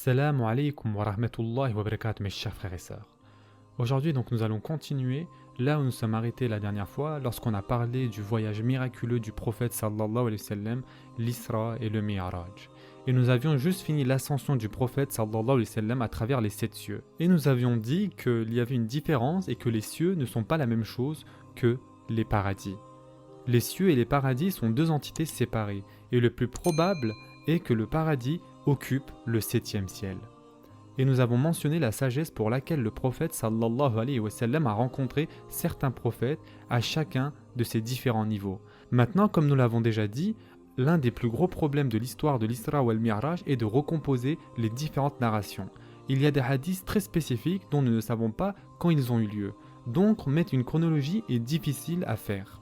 Assalamu alaikum wa rahmatullahi wa barakatuh mes chers frères et sœurs. Aujourd'hui donc nous allons continuer là où nous sommes arrêtés la dernière fois lorsqu'on a parlé du voyage miraculeux du prophète sallallahu alayhi wa sallam, l'Isra et le Mi'raj. Et nous avions juste fini l'ascension du prophète sallallahu alayhi wa sallam à travers les 7 cieux. Et nous avions dit qu'il y avait une différence et que les cieux ne sont pas la même chose que les paradis. Les cieux et les paradis sont deux entités séparées et le plus probable est que le paradis occupe le 7e ciel. Et nous avons mentionné la sagesse pour laquelle le prophète sallallahu alayhi wa sallam a rencontré certains prophètes à chacun de ces différents niveaux. Maintenant, comme nous l'avons déjà dit, l'un des plus gros problèmes de l'histoire de l'Isra ou al-Mi'raj est de recomposer les différentes narrations. Il y a des hadiths très spécifiques dont nous ne savons pas quand ils ont eu lieu. Donc, mettre une chronologie est difficile à faire.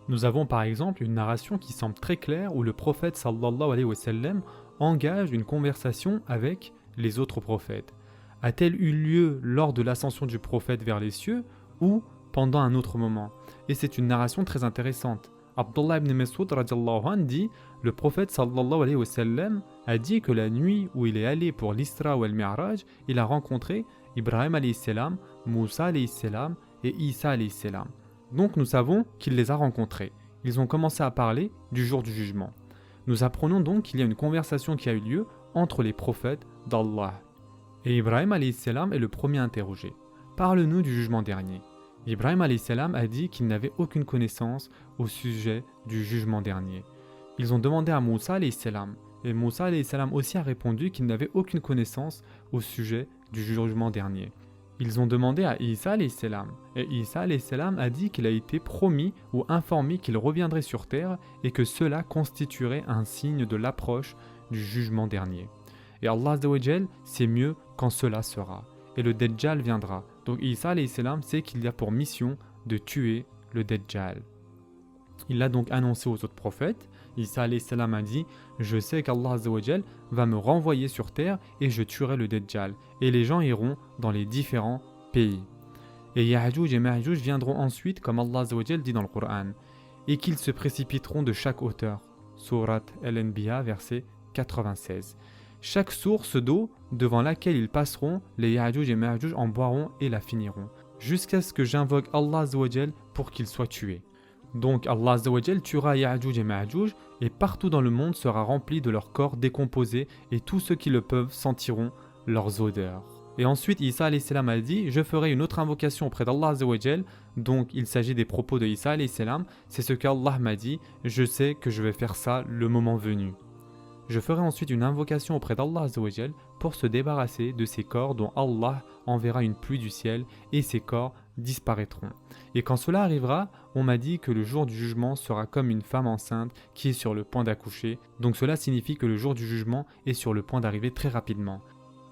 Nous avons par exemple une narration qui semble très claire où le prophète sallallahu alayhi wa sallam engage une conversation avec les autres prophètes. A-t-elle eu lieu lors de l'ascension du prophète vers les cieux ou pendant un autre moment? Et c'est une narration très intéressante. Abdullah ibn Mas'ud radiallahu anhu dit le prophète sallallahu alayhi wa sallam a dit que la nuit où il est allé pour l'Isra ou al-Mi'raj, il a rencontré Ibrahim alayhi salam, Moussa alayhi salam et Isa alayhi salam. Donc nous savons qu'il les a rencontrés. Ils ont commencé à parler du jour du jugement. Nous apprenons donc qu'il y a une conversation qui a eu lieu entre les prophètes d'Allah. Et Ibrahim alayhi salam est le premier interrogé. Parle-nous du jugement dernier. Ibrahim alayhi salam a dit qu'il n'avait aucune connaissance au sujet du jugement dernier. Ils ont demandé à Moussa alayhi salam. Et Moussa alayhi salam aussi a répondu qu'il n'avait aucune connaissance au sujet du jugement dernier. Ils ont demandé à Isa alayhi salam. Et Isa alayhi salam a dit qu'il a été promis ou informé qu'il reviendrait sur terre et que cela constituerait un signe de l'approche du jugement dernier. Et Allah Azza wa Jal sait mieux quand cela sera. Et le Dajjal viendra. Donc Isa alayhi salam sait qu'il y a pour mission de tuer le Dajjal. Il l'a donc annoncé aux autres prophètes. Isa alayhi salam a dit « Je sais qu'Allah Azza wa Jal va me renvoyer sur terre et je tuerai le Dajjal. Et les gens iront dans les différents pays. Et Ya'juj et Ma'juj viendront ensuite, comme Allah Azza wa Jal dit dans le Coran, et qu'ils se précipiteront de chaque hauteur. » Surat Al-Anbiya, verset 96. Chaque source d'eau devant laquelle ils passeront, les Ya'juj et Ma'juj en boiront et la finiront, jusqu'à ce que j'invoque Allah Azza wa Jal pour qu'ils soient tués. Donc Allah Azza wa Jal tuera Ya'juj et Ma'juj et partout dans le monde sera rempli de leurs corps décomposés et tous ceux qui le peuvent sentiront leurs odeurs. Et ensuite Isa alayhi salam a dit « Je ferai une autre invocation auprès d'Allah Azza wa Jal » Donc il s'agit des propos de Isa alayhi salam. C'est ce qu'Allah m'a dit « Je sais que je vais faire ça le moment venu. » Je ferai ensuite une invocation auprès d'Allah Azza wa Jal pour se débarrasser de ces corps dont Allah enverra une pluie du ciel et ces corps disparaîtront. Et quand cela arrivera, on m'a dit que le jour du jugement sera comme une femme enceinte qui est sur le point d'accoucher. Donc cela signifie que le jour du jugement est sur le point d'arriver très rapidement.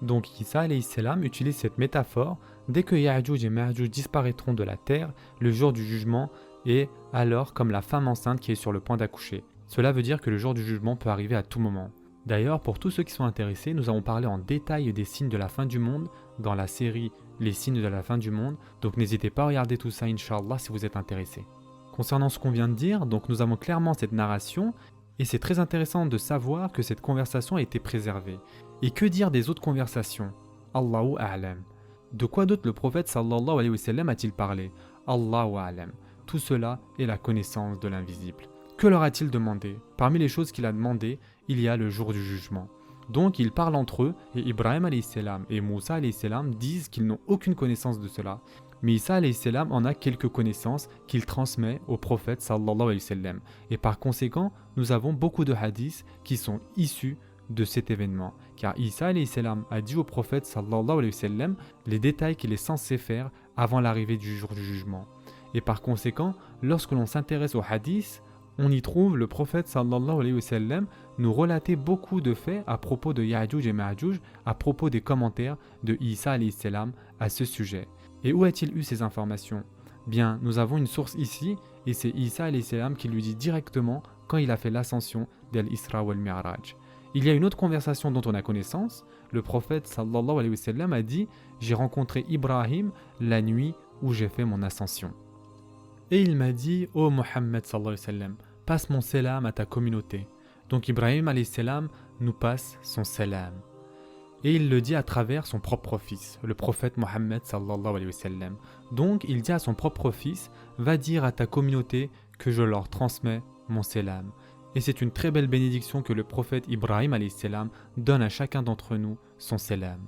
Donc Isa alayhi salam utilise cette métaphore. Dès que Ya'juj et Ma'juj disparaîtront de la terre, le jour du jugement est alors comme la femme enceinte qui est sur le point d'accoucher. Cela veut dire que le jour du jugement peut arriver à tout moment. D'ailleurs, pour tous ceux qui sont intéressés, nous avons parlé en détail des signes de la fin du monde dans la série Les signes de la fin du monde. Donc n'hésitez pas à regarder tout ça, Inch'Allah, si vous êtes intéressés. Concernant ce qu'on vient de dire, donc nous avons clairement cette narration et c'est très intéressant de savoir que cette conversation a été préservée. Et que dire des autres conversations? Allahu a'lam. De quoi d'autre le prophète sallallahu alayhi wa sallam a-t-il parlé? Allahu a'lam. Tout cela est la connaissance de l'invisible. Que leur a-t-il demandé? Parmi les choses qu'il a demandé, il y a le jour du jugement. Donc ils parlent entre eux et Ibrahim alayhi salam et Moussa alayhi salam disent qu'ils n'ont aucune connaissance de cela. Mais Isa alayhi salam en a quelques connaissances qu'il transmet au prophète sallallahu alayhi wa sallam. Et par conséquent, nous avons beaucoup de hadiths qui sont issus de cet événement. Car Isa alayhi salam a dit au prophète sallallahu alayhi wa sallam les détails qu'il est censé faire avant l'arrivée du jour du jugement. Et par conséquent, lorsque l'on s'intéresse aux hadiths, on y trouve le prophète sallallahu alayhi wa sallam nous relater beaucoup de faits à propos de Ya'juj et Ma'juj, à propos des commentaires de Isa alayhi salam à ce sujet. Et où a-t-il eu ces informations? Bien, nous avons une source ici, et c'est Isa alayhi salam qui lui dit directement quand il a fait l'ascension d'Al-Isra ou Al-Mi'raj. Il y a une autre conversation dont on a connaissance. Le prophète sallallahu alayhi wa sallam a dit « J'ai rencontré Ibrahim la nuit où j'ai fait mon ascension. » Et il m'a dit « Ô Mohammed sallallahu alayhi wa sallam, passe mon salam à ta communauté. » Donc Ibrahim alayhi salam nous passe son salam. Et il le dit à travers son propre fils, le prophète Mohammed sallallahu alayhi wa sallam. Donc il dit à son propre fils, va dire à ta communauté que je leur transmets mon salam. Et c'est une très belle bénédiction que le prophète Ibrahim alayhi salam donne à chacun d'entre nous son salam.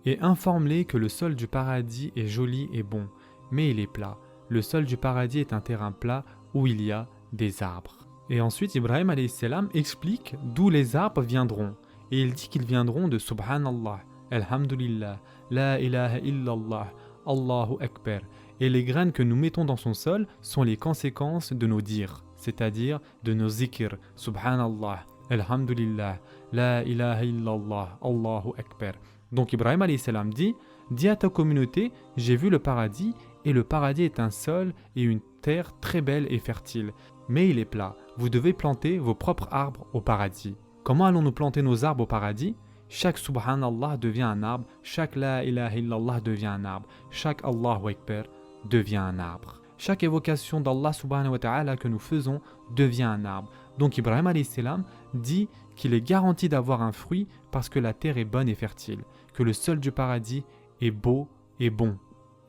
Et informe-les que le sol du paradis est joli et bon, mais il est plat. Le sol du paradis est un terrain plat où il y a des arbres. Et ensuite Ibrahim alayhi salam explique d'où les arbres viendront. Et il dit qu'ils viendront de Subhanallah, Alhamdulillah, La ilaha illallah, Allahu Akbar. Et les graines que nous mettons dans son sol sont les conséquences de nos dires, c'est-à-dire de nos zikr, Subhanallah, Alhamdulillah, La ilaha illallah, Allahu Akbar. Donc Ibrahim alayhi salam dit, dis à ta communauté, j'ai vu le paradis, et le paradis est un sol et une terre très belle et fertile. Mais il est plat, vous devez planter vos propres arbres au paradis. Comment allons-nous planter nos arbres au paradis? Chaque Subhanallah devient un arbre, chaque La ilaha illallah devient un arbre, chaque Allahu Akbar devient un arbre. Chaque évocation d'Allah subhanahu wa ta'ala que nous faisons devient un arbre. Donc Ibrahim alayhi salam dit qu'il est garanti d'avoir un fruit parce que la terre est bonne et fertile, que le sol du paradis est beau et bon.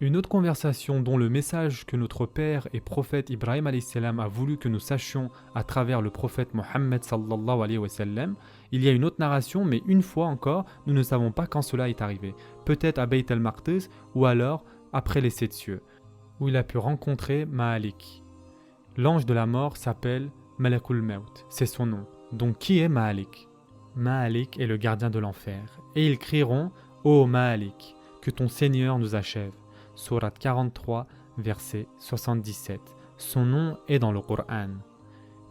Une autre conversation dont le message que notre père et prophète Ibrahim alayhi salam a voulu que nous sachions à travers le prophète Mohammed sallallahu alayhi wa sallam, il y a une autre narration, mais une fois encore, nous ne savons pas quand cela est arrivé. Peut-être à Bayt al-Maqdis ou alors après les 7 cieux, où il a pu rencontrer Ma'alik. L'ange de la mort s'appelle Malakul Maut, c'est son nom. Donc qui est Ma'alik? Ma'alik est le gardien de l'enfer. Et ils crieront « Ô Ma'alik, que ton Seigneur nous achève ». Sourate 43, verset 77. Son nom est dans le Coran.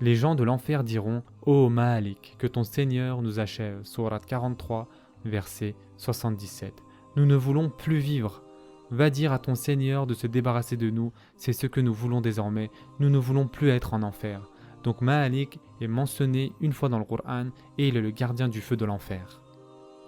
Les gens de l'enfer diront « Ô Ma'alik, que ton Seigneur nous achève ». Sourate 43, verset 77. Nous ne voulons plus vivre. Va dire à ton Seigneur de se débarrasser de nous, c'est ce que nous voulons désormais. Nous ne voulons plus être en enfer. Donc Ma'alik est mentionné une fois dans le Coran et il est le gardien du feu de l'enfer.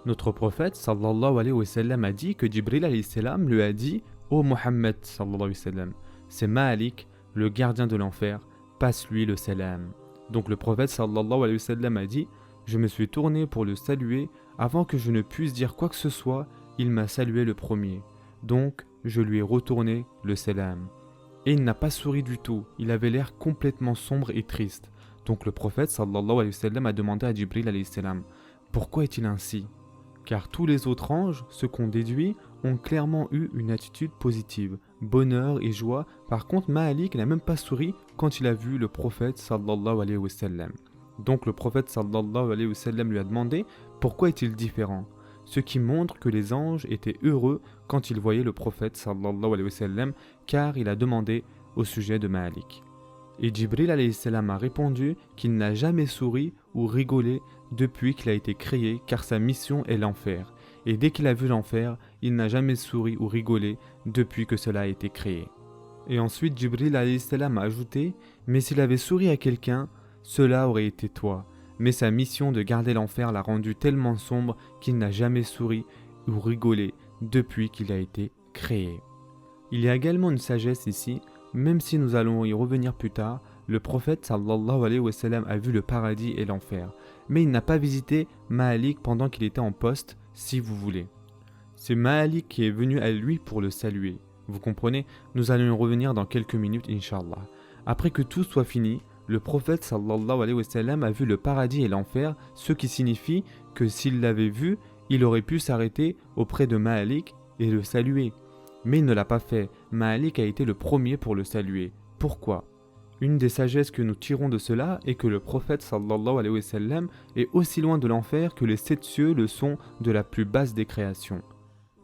Notre prophète sallallahu alayhi wa sallam a dit que Jibril alayhi salam lui a dit « Ô Mohammed sallallahu alayhi wa sallam, c'est Ma'alik, le gardien de l'enfer, passe-lui le salam. » Donc le prophète sallallahu alayhi wa sallam a dit « Je me suis tourné pour le saluer, avant que je ne puisse dire quoi que ce soit, il m'a salué le premier. Donc je lui ai retourné le salam. » Et il n'a pas souri du tout, il avait l'air complètement sombre et triste. Donc le prophète sallallahu alayhi wa sallam a demandé à Jibril alayhi salam « Pourquoi est-il ainsi ?» Car tous les autres anges, ce qu'on déduit, ont clairement eu une attitude positive, bonheur et joie. Par contre, Ma'alik n'a même pas souri quand il a vu le prophète sallallahu alayhi wa sallam. Donc le prophète sallallahu alayhi wa sallam lui a demandé pourquoi est-il différent, ce qui montre que les anges étaient heureux quand ils voyaient le prophète sallallahu alayhi wa sallam, car il a demandé au sujet de Ma'alik. Et Jibril alayhi salam a répondu qu'il n'a jamais souri ou rigolé depuis qu'il a été créé, car sa mission est l'enfer. Et dès qu'il a vu l'enfer, il n'a jamais souri ou rigolé depuis que cela a été créé. Et ensuite Jibril alayhi salam a ajouté « Mais s'il avait souri à quelqu'un, cela aurait été toi. Mais sa mission de garder l'enfer l'a rendu tellement sombre qu'il n'a jamais souri ou rigolé depuis qu'il a été créé. » Il y a également une sagesse ici. Même si nous allons y revenir plus tard, le prophète sallallahu alayhi wa sallam a vu le paradis et l'enfer, mais il n'a pas visité Ma'alik pendant qu'il était en poste, si vous voulez. C'est Ma'alik qui est venu à lui pour le saluer. Vous comprenez? Nous allons y revenir dans quelques minutes, Inch'Allah. Après que tout soit fini, le prophète sallallahu alayhi wa sallam a vu le paradis et l'enfer, ce qui signifie que s'il l'avait vu, il aurait pu s'arrêter auprès de Ma'alik et le saluer. Mais il ne l'a pas fait. Ma'alik a été le premier pour le saluer. Pourquoi? Une des sagesses que nous tirons de cela est que le prophète sallallahu alayhi wa sallam est aussi loin de l'enfer que les 7 cieux le sont de la plus basse des créations.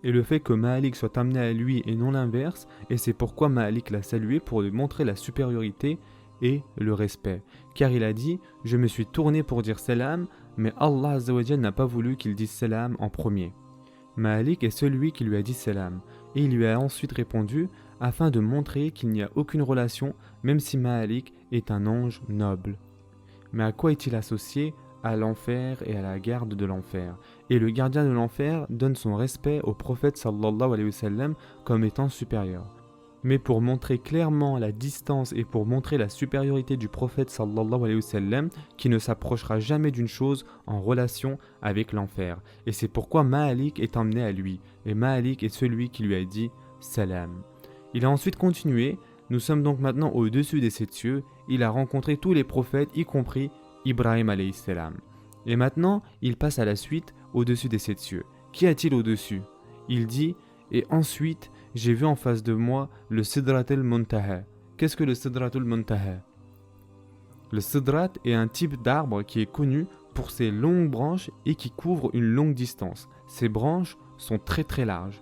Et le fait que Ma'alik soit amené à lui et non l'inverse, et c'est pourquoi Ma'alik l'a salué pour lui montrer la supériorité et le respect. Car il a dit « Je me suis tourné pour dire salam, mais Allah Azza wa Jal n'a pas voulu qu'il dise salam en premier. » Ma'alik est celui qui lui a dit salam, et il lui a ensuite répondu afin de montrer qu'il n'y a aucune relation même si Ma'alik est un ange noble. Mais à quoi est-il associé? À l'enfer et à la garde de l'enfer. Et le gardien de l'enfer donne son respect au prophète sallallahu alayhi wa sallam comme étant supérieur. Mais pour montrer clairement la distance et pour montrer la supériorité du prophète sallallahu alayhi wa sallam, qui ne s'approchera jamais d'une chose en relation avec l'enfer. Et c'est pourquoi Ma'alik est emmené à lui. Et Ma'alik est celui qui lui a dit « Salam ». Il a ensuite continué « Nous sommes donc maintenant au-dessus des 7 cieux. Il a rencontré tous les prophètes, y compris Ibrahim alayhi salam. Et maintenant, il passe à la suite au-dessus des 7 cieux. Qu'y a-t-il au-dessus ? Il dit « Et ensuite, j'ai vu en face de moi le Sidrat al-Muntaha ». Qu'est-ce que le Sidrat al-Muntaha ? Le Sidrat est un type d'arbre qui est connu pour ses longues branches et qui couvre une longue distance. Ses branches sont très très larges.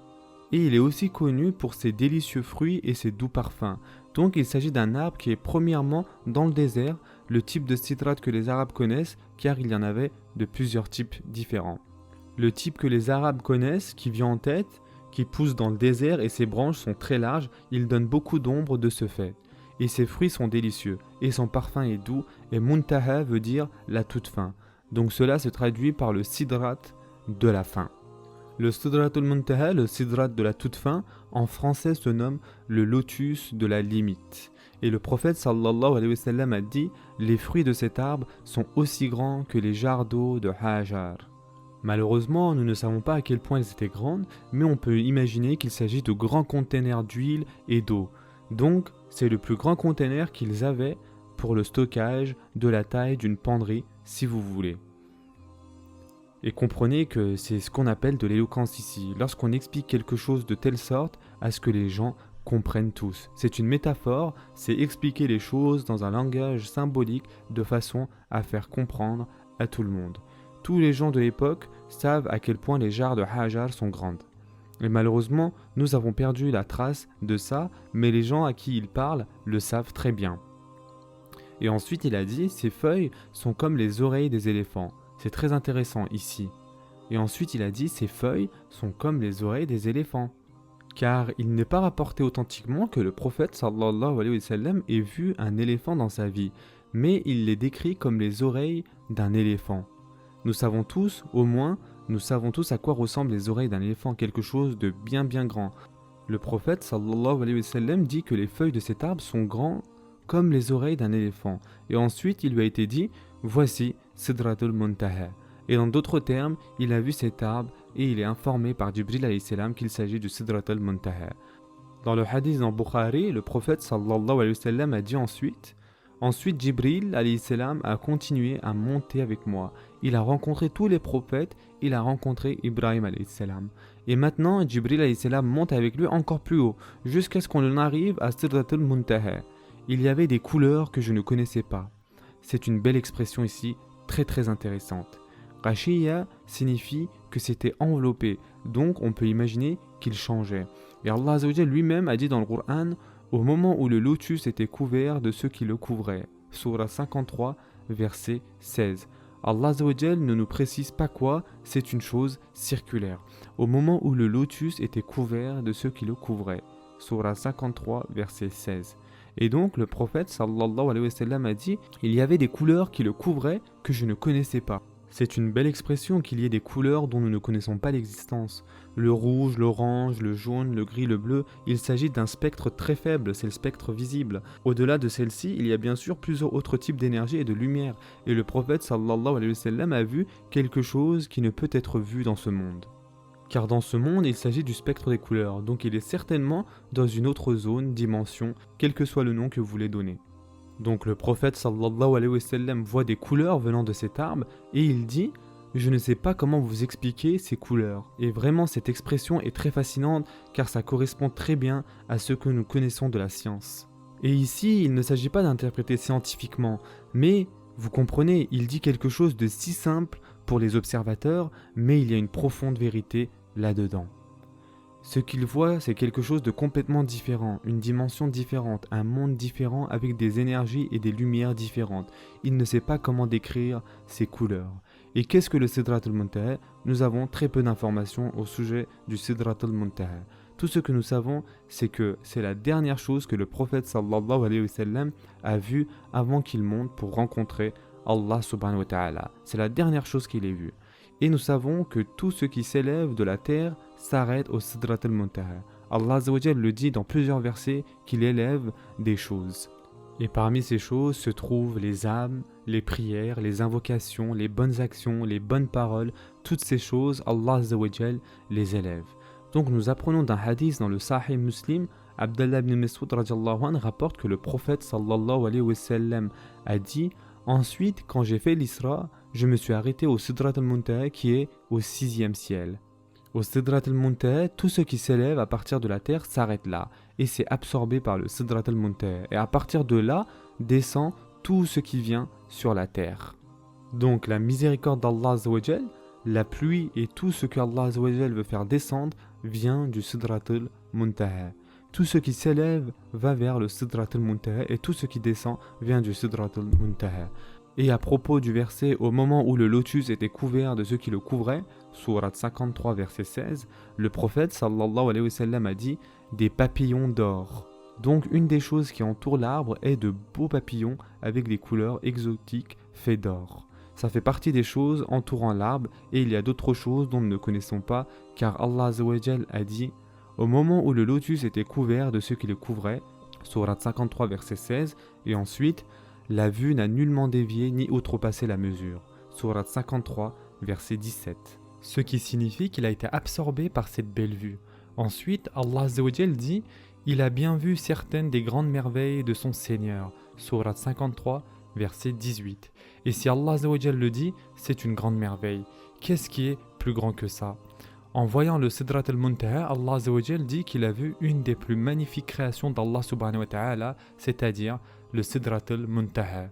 Et il est aussi connu pour ses délicieux fruits et ses doux parfums. Donc il s'agit d'un arbre qui est premièrement dans le désert, le type de Sidrat que les Arabes connaissent, car il y en avait de plusieurs types différents. Le type que les Arabes connaissent, qui vient en tête, qui pousse dans le désert et ses branches sont très larges, il donne beaucoup d'ombre de ce fait. Et ses fruits sont délicieux, et son parfum est doux, et Muntaha veut dire la toute fin. Donc cela se traduit par le Sidrat de la fin. Le Sidrat al-Muntaha, le Sidrat de la toute fin, en français se nomme le lotus de la limite. Et le prophète sallallahu alayhi wa sallam a dit « Les fruits de cet arbre sont aussi grands que les jarres d'eau de Hajar ». Malheureusement, nous ne savons pas à quel point elles étaient grandes, mais on peut imaginer qu'il s'agit de grands containers d'huile et d'eau. Donc, c'est le plus grand container qu'ils avaient pour le stockage de la taille d'une penderie, si vous voulez. Et comprenez que c'est ce qu'on appelle de l'éloquence ici, lorsqu'on explique quelque chose de telle sorte à ce que les gens comprennent tous. C'est une métaphore, c'est expliquer les choses dans un langage symbolique de façon à faire comprendre à tout le monde. Tous les gens de l'époque savent à quel point les jarres de Hajar sont grandes. Et malheureusement, nous avons perdu la trace de ça, mais les gens à qui il parle le savent très bien. Et ensuite il a dit, ces feuilles sont comme les oreilles des éléphants. C'est très intéressant ici. Et ensuite il a dit, ces feuilles sont comme les oreilles des éléphants. Car il n'est pas rapporté authentiquement que le prophète sallallahu alayhi wa sallam ait vu un éléphant dans sa vie, mais il les décrit comme les oreilles d'un éléphant. Nous savons tous, au moins, nous savons tous à quoi ressemblent les oreilles d'un éléphant, quelque chose de bien grand. Le prophète sallallahu alayhi wa sallam dit que les feuilles de cet arbre sont grands comme les oreilles d'un éléphant. Et ensuite il lui a été dit, voici Sidratul Muntaha. Et dans d'autres termes, il a vu cet arbre et il est informé par Jibril alayhi salam qu'il s'agit du Sidratul Muntaha. Dans le hadith dans Bukhari, le prophète sallallahu alayhi wa sallam a dit ensuite, Jibril alayhi salam a continué à monter avec moi. Il a rencontré tous les prophètes, il a rencontré Ibrahim alayhi salam. Et maintenant, Jibril alayhi salam monte avec lui encore plus haut, jusqu'à ce qu'on en arrive à Sidratul Muntaha. Il y avait des couleurs que je ne connaissais pas. C'est une belle expression ici, très intéressante. Rashiya signifie que c'était enveloppé, donc on peut imaginer qu'il changeait. Et Allah Azza wa Jal lui-même a dit dans le Coran, au moment où le lotus était couvert de ceux qui le couvraient. Surah 53, verset 16. Allah Azza wa Jal ne nous précise pas quoi, c'est une chose circulaire. Au moment où le lotus était couvert de ceux qui le couvraient. Surah 53, verset 16. Et donc le prophète sallallahu alayhi wa sallam a dit, il y avait des couleurs qui le couvraient que je ne connaissais pas. C'est une belle expression qu'il y ait des couleurs dont nous ne connaissons pas l'existence. Le rouge, l'orange, le jaune, le gris, le bleu, il s'agit d'un spectre très faible, c'est le spectre visible. Au-delà de celle-ci, il y a bien sûr plusieurs autres types d'énergie et de lumière. Et le prophète sallallahu alayhi wa sallam a vu quelque chose qui ne peut être vu dans ce monde. Car dans ce monde, il s'agit du spectre des couleurs, donc il est certainement dans une autre zone, dimension, quel que soit le nom que vous voulez donner. Donc le prophète sallallahu alayhi wa sallam voit des couleurs venant de cet arbre et il dit « Je ne sais pas comment vous expliquer ces couleurs ». Et vraiment cette expression est très fascinante car ça correspond très bien à ce que nous connaissons de la science. Et ici, il ne s'agit pas d'interpréter scientifiquement, mais vous comprenez, il dit quelque chose de si simple pour les observateurs, mais il y a une profonde vérité là-dedans. Ce qu'il voit, c'est quelque chose de complètement différent, une dimension différente, un monde différent avec des énergies et des lumières différentes. Il ne sait pas comment décrire ces couleurs. Et qu'est-ce que le Sidratul Muntaha ? Nous avons très peu d'informations au sujet du Sidratul Muntaha. Tout ce que nous savons, c'est que c'est la dernière chose que le prophète sallallahu alayhi wa sallam a vue avant qu'il monte pour rencontrer Allah subhanahu wa ta'ala. C'est la dernière chose qu'il ait vue. Et nous savons que tout ce qui s'élève de la terre s'arrête au Sidrat al-Muntaha. Allah Azza wa Jal le dit dans plusieurs versets qu'il élève des choses. Et parmi ces choses se trouvent les âmes, les prières, les invocations, les bonnes actions, les bonnes paroles. Toutes ces choses, Allah Azza wa Jal les élève. Donc nous apprenons d'un hadith dans le Sahih Muslim. Abdallah ibn Mas'ud radiallahu anhu rapporte que le prophète sallallahu alayhi wa sallam a dit: ensuite, quand j'ai fait l'Isra, je me suis arrêté au Sidrat al-Muntaha qui est au 6e ciel. Au Sidrat al-Muntaha, tout ce qui s'élève à partir de la terre s'arrête là et c'est absorbé par le Sidrat al-Muntaha. Et à partir de là, descend tout ce qui vient sur la terre. Donc la miséricorde d'Allah Azza wa Jal, la pluie et tout ce que Allah Azza wa Jal veut faire descendre vient du Sidrat al-Muntaha. Tout ce qui s'élève va vers le Sidrat al-Muntaha et tout ce qui descend vient du Sidrat al-Muntaha. Et à propos du verset, au moment où le lotus était couvert de ceux qui le couvraient, sourate 53 verset 16, le prophète sallallahu alayhi wa sallam a dit des papillons d'or. Donc une des choses qui entoure l'arbre est de beaux papillons avec des couleurs exotiques faits d'or. Ça fait partie des choses entourant l'arbre et il y a d'autres choses dont nous ne connaissons pas car Allah Azza wa Jal a dit au moment où le lotus était couvert de ceux qui le couvraient, sourate 53 verset 16, et ensuite la vue n'a nullement dévié ni outrepassé la mesure. Sourate 53, verset 17. Ce qui signifie qu'il a été absorbé par cette belle vue. Ensuite, Allah Azza wa Jal dit « Il a bien vu certaines des grandes merveilles de son Seigneur. » Sourate 53, verset 18. Et si Allah Azza wa Jal le dit, c'est une grande merveille. Qu'est-ce qui est plus grand que ça ? En voyant le Sidrat al-Muntaha, Allah Azza wa Jal dit qu'il a vu une des plus magnifiques créations d'Allah subhanahu wa ta'ala, c'est-à-dire le Sidrat al-Muntaha.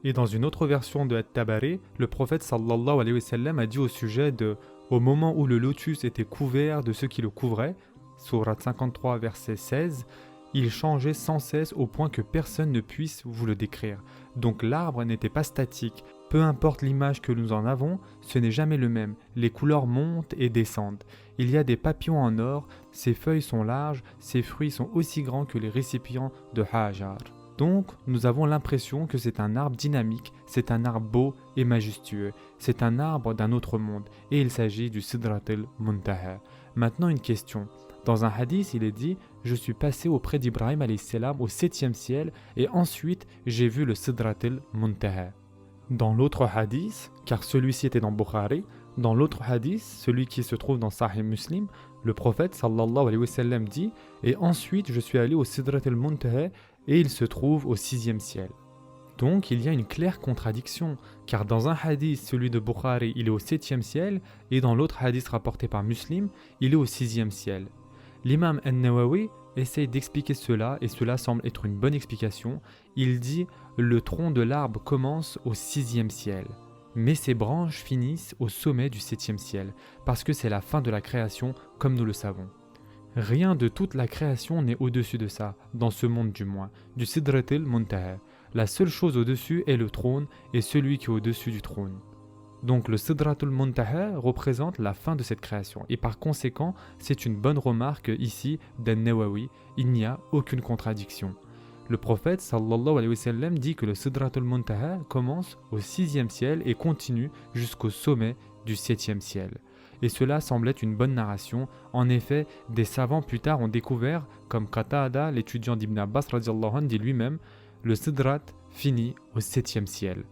Et dans une autre version de At-Tabari, le prophète sallallahu alayhi wa sallam a dit au sujet de « Au moment où le lotus était couvert de ceux qui le couvraient » sourate 53 verset 16, il changeait sans cesse au point que personne ne puisse vous le décrire. Donc l'arbre n'était pas statique. Peu importe l'image que nous en avons, ce n'est jamais le même. Les couleurs montent et descendent. Il y a des papillons en or, ses feuilles sont larges, ses fruits sont aussi grands que les récipients de Hajar. Donc, nous avons l'impression que c'est un arbre dynamique, c'est un arbre beau et majestueux, c'est un arbre d'un autre monde, et il s'agit du Sidrat al-Muntaha. Maintenant, une question. Dans un hadith, il est dit « Je suis passé auprès d'Ibrahim alayhi salam au 7e ciel, et ensuite j'ai vu le Sidrat al-Muntaha. » Dans l'autre hadith, car celui-ci était dans Bukhari, dans l'autre hadith, celui qui se trouve dans Sahih Muslim, le prophète sallallahu alayhi wa sallam dit « Et ensuite je suis allé au Sidrat al-Muntaha, et il se trouve au 6e ciel. » Donc il y a une claire contradiction, car dans un hadith, celui de Bukhari, il est au 7e ciel, et dans l'autre hadith rapporté par Muslim, il est au 6e ciel. L'imam An-Nawawi essaye d'expliquer cela, et cela semble être une bonne explication. Il dit « Le tronc de l'arbre commence au 6e ciel, mais ses branches finissent au sommet du 7e ciel, parce que c'est la fin de la création, comme nous le savons. » Rien de toute la création n'est au-dessus de ça, dans ce monde du moins, du Sidrat al-Muntaha. La seule chose au-dessus est le trône et celui qui est au-dessus du trône. Donc le Sidrat al-Muntaha représente la fin de cette création et par conséquent, c'est une bonne remarque ici d'An-Nawawi, il n'y a aucune contradiction. Le prophète sallallahu alayhi wa sallam dit que le Sidrat al-Muntaha commence au 6e ciel et continue jusqu'au sommet du 7e ciel. Et cela semble être une bonne narration. En effet, des savants plus tard ont découvert, comme Qatada, l'étudiant d'Ibn Abbas radiallahu anhu, dit lui-même, le Sidrat finit au 7e ciel.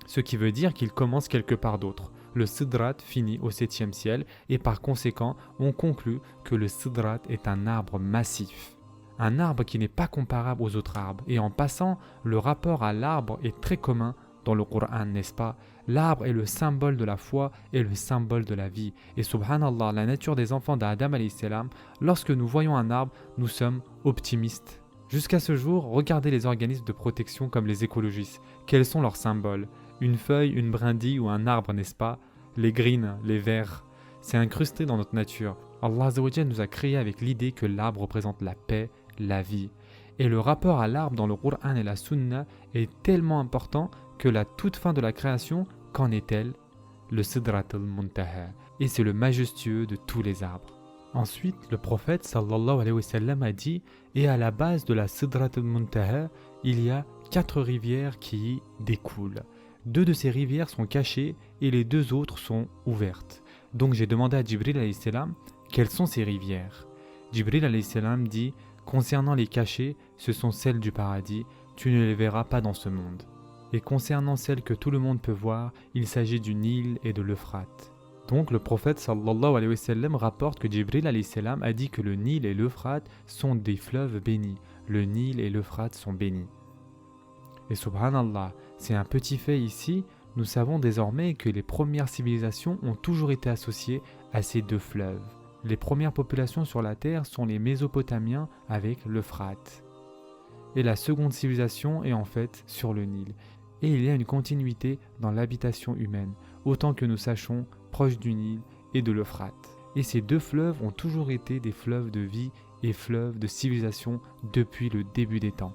Ce qui veut dire qu'il commence quelque part d'autre. Le Sidrat finit au 7e ciel et par conséquent, on conclut que le Sidrat est un arbre massif. Un arbre qui n'est pas comparable aux autres arbres. Et en passant, le rapport à l'arbre est très commun dans le Coran, n'est-ce pas? L'arbre est le symbole de la foi et le symbole de la vie. Et subhanallah, la nature des enfants d'Adam alayhi salam, lorsque nous voyons un arbre, nous sommes optimistes. Jusqu'à ce jour, regardez les organismes de protection comme les écologistes. Quels sont leurs symboles? Une feuille, une brindille ou un arbre, n'est-ce pas? Les greens, les verts. C'est incrusté dans notre nature. Allah Azza wa Jalla nous a créés avec l'idée que l'arbre représente la paix, la vie. Et le rapport à l'arbre dans le Coran et la Sunna est tellement important que la toute fin de la création, qu'en est-elle? Le Sidrat al-Muntaha. Et c'est le majestueux de tous les arbres. Ensuite, le prophète sallallahu alayhi wa sallam a dit « Et à la base de la Sidrat al-Muntaha, il y a 4 rivières qui y découlent. 2 de ces rivières sont cachées et les 2 autres sont ouvertes. Donc j'ai demandé à Jibril alayhi salam quelles sont ces rivières. Jibril alayhi salam dit « Concernant les cachées, ce sont celles du paradis, tu ne les verras pas dans ce monde. Et concernant celles que tout le monde peut voir, il s'agit du Nil et de l'Euphrate. » Donc le prophète sallallahu alayhi wa sallam rapporte que Jibril alayhi salam a dit que le Nil et l'Euphrate sont des fleuves bénis. Le Nil et l'Euphrate sont bénis. Et subhanallah, c'est un petit fait ici, nous savons désormais que les premières civilisations ont toujours été associées à ces deux fleuves. Les premières populations sur la terre sont les Mésopotamiens avec l'Euphrate. Et la seconde civilisation est en fait sur le Nil. Et il y a une continuité dans l'habitation humaine, autant que nous sachions proche du Nil et de l'Euphrate. Et ces deux fleuves ont toujours été des fleuves de vie et fleuves de civilisation depuis le début des temps.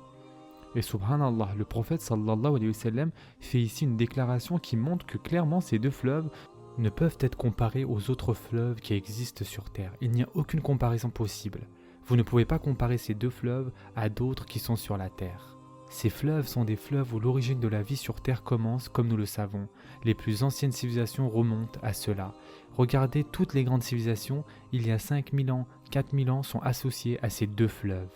Et subhanallah, le prophète sallallahu alayhi wa sallam fait ici une déclaration qui montre que clairement ces deux fleuves ne peuvent être comparés aux autres fleuves qui existent sur terre. Il n'y a aucune comparaison possible. Vous ne pouvez pas comparer ces deux fleuves à d'autres qui sont sur la terre. Ces fleuves sont des fleuves où l'origine de la vie sur terre commence, comme nous le savons. Les plus anciennes civilisations remontent à cela. Regardez toutes les grandes civilisations, il y a 5000 ans, 4000 ans, sont associées à ces deux fleuves.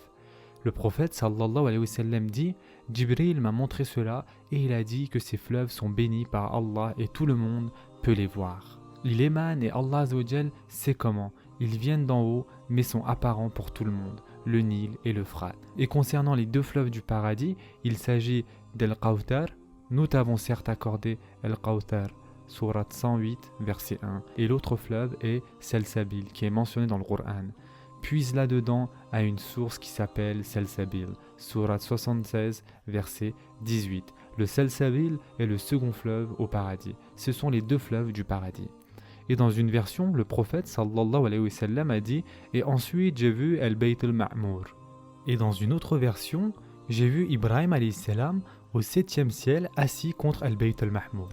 Le prophète sallallahu alayhi wa sallam dit « Jibril m'a montré cela et il a dit que ces fleuves sont bénis par Allah et tout le monde peut les voir. Ils émanent et Allah azza wa jal sait comment. Ils viennent d'en haut mais sont apparents pour tout le monde, le Nil et l'Euphrate. Et concernant les deux fleuves du paradis, il s'agit d'Al-Kawthar. Nous t'avons certes accordé Al-Kawthar, sourate 108, verset 1. Et l'autre fleuve est Salsabil, qui est mentionné dans le Coran. Puise là-dedans à une source qui s'appelle Salsabil, sourate 76, verset 18. Le Salsabil est le second fleuve au paradis. Ce sont les deux fleuves du paradis. Et dans une version, le prophète sallallahu alayhi wa sallam a dit « Et ensuite j'ai vu Al-Bayt al-Ma'mour ». Et dans une autre version, j'ai vu Ibrahim alayhi salam au 7e ciel assis contre Al-Bayt al-Ma'mour.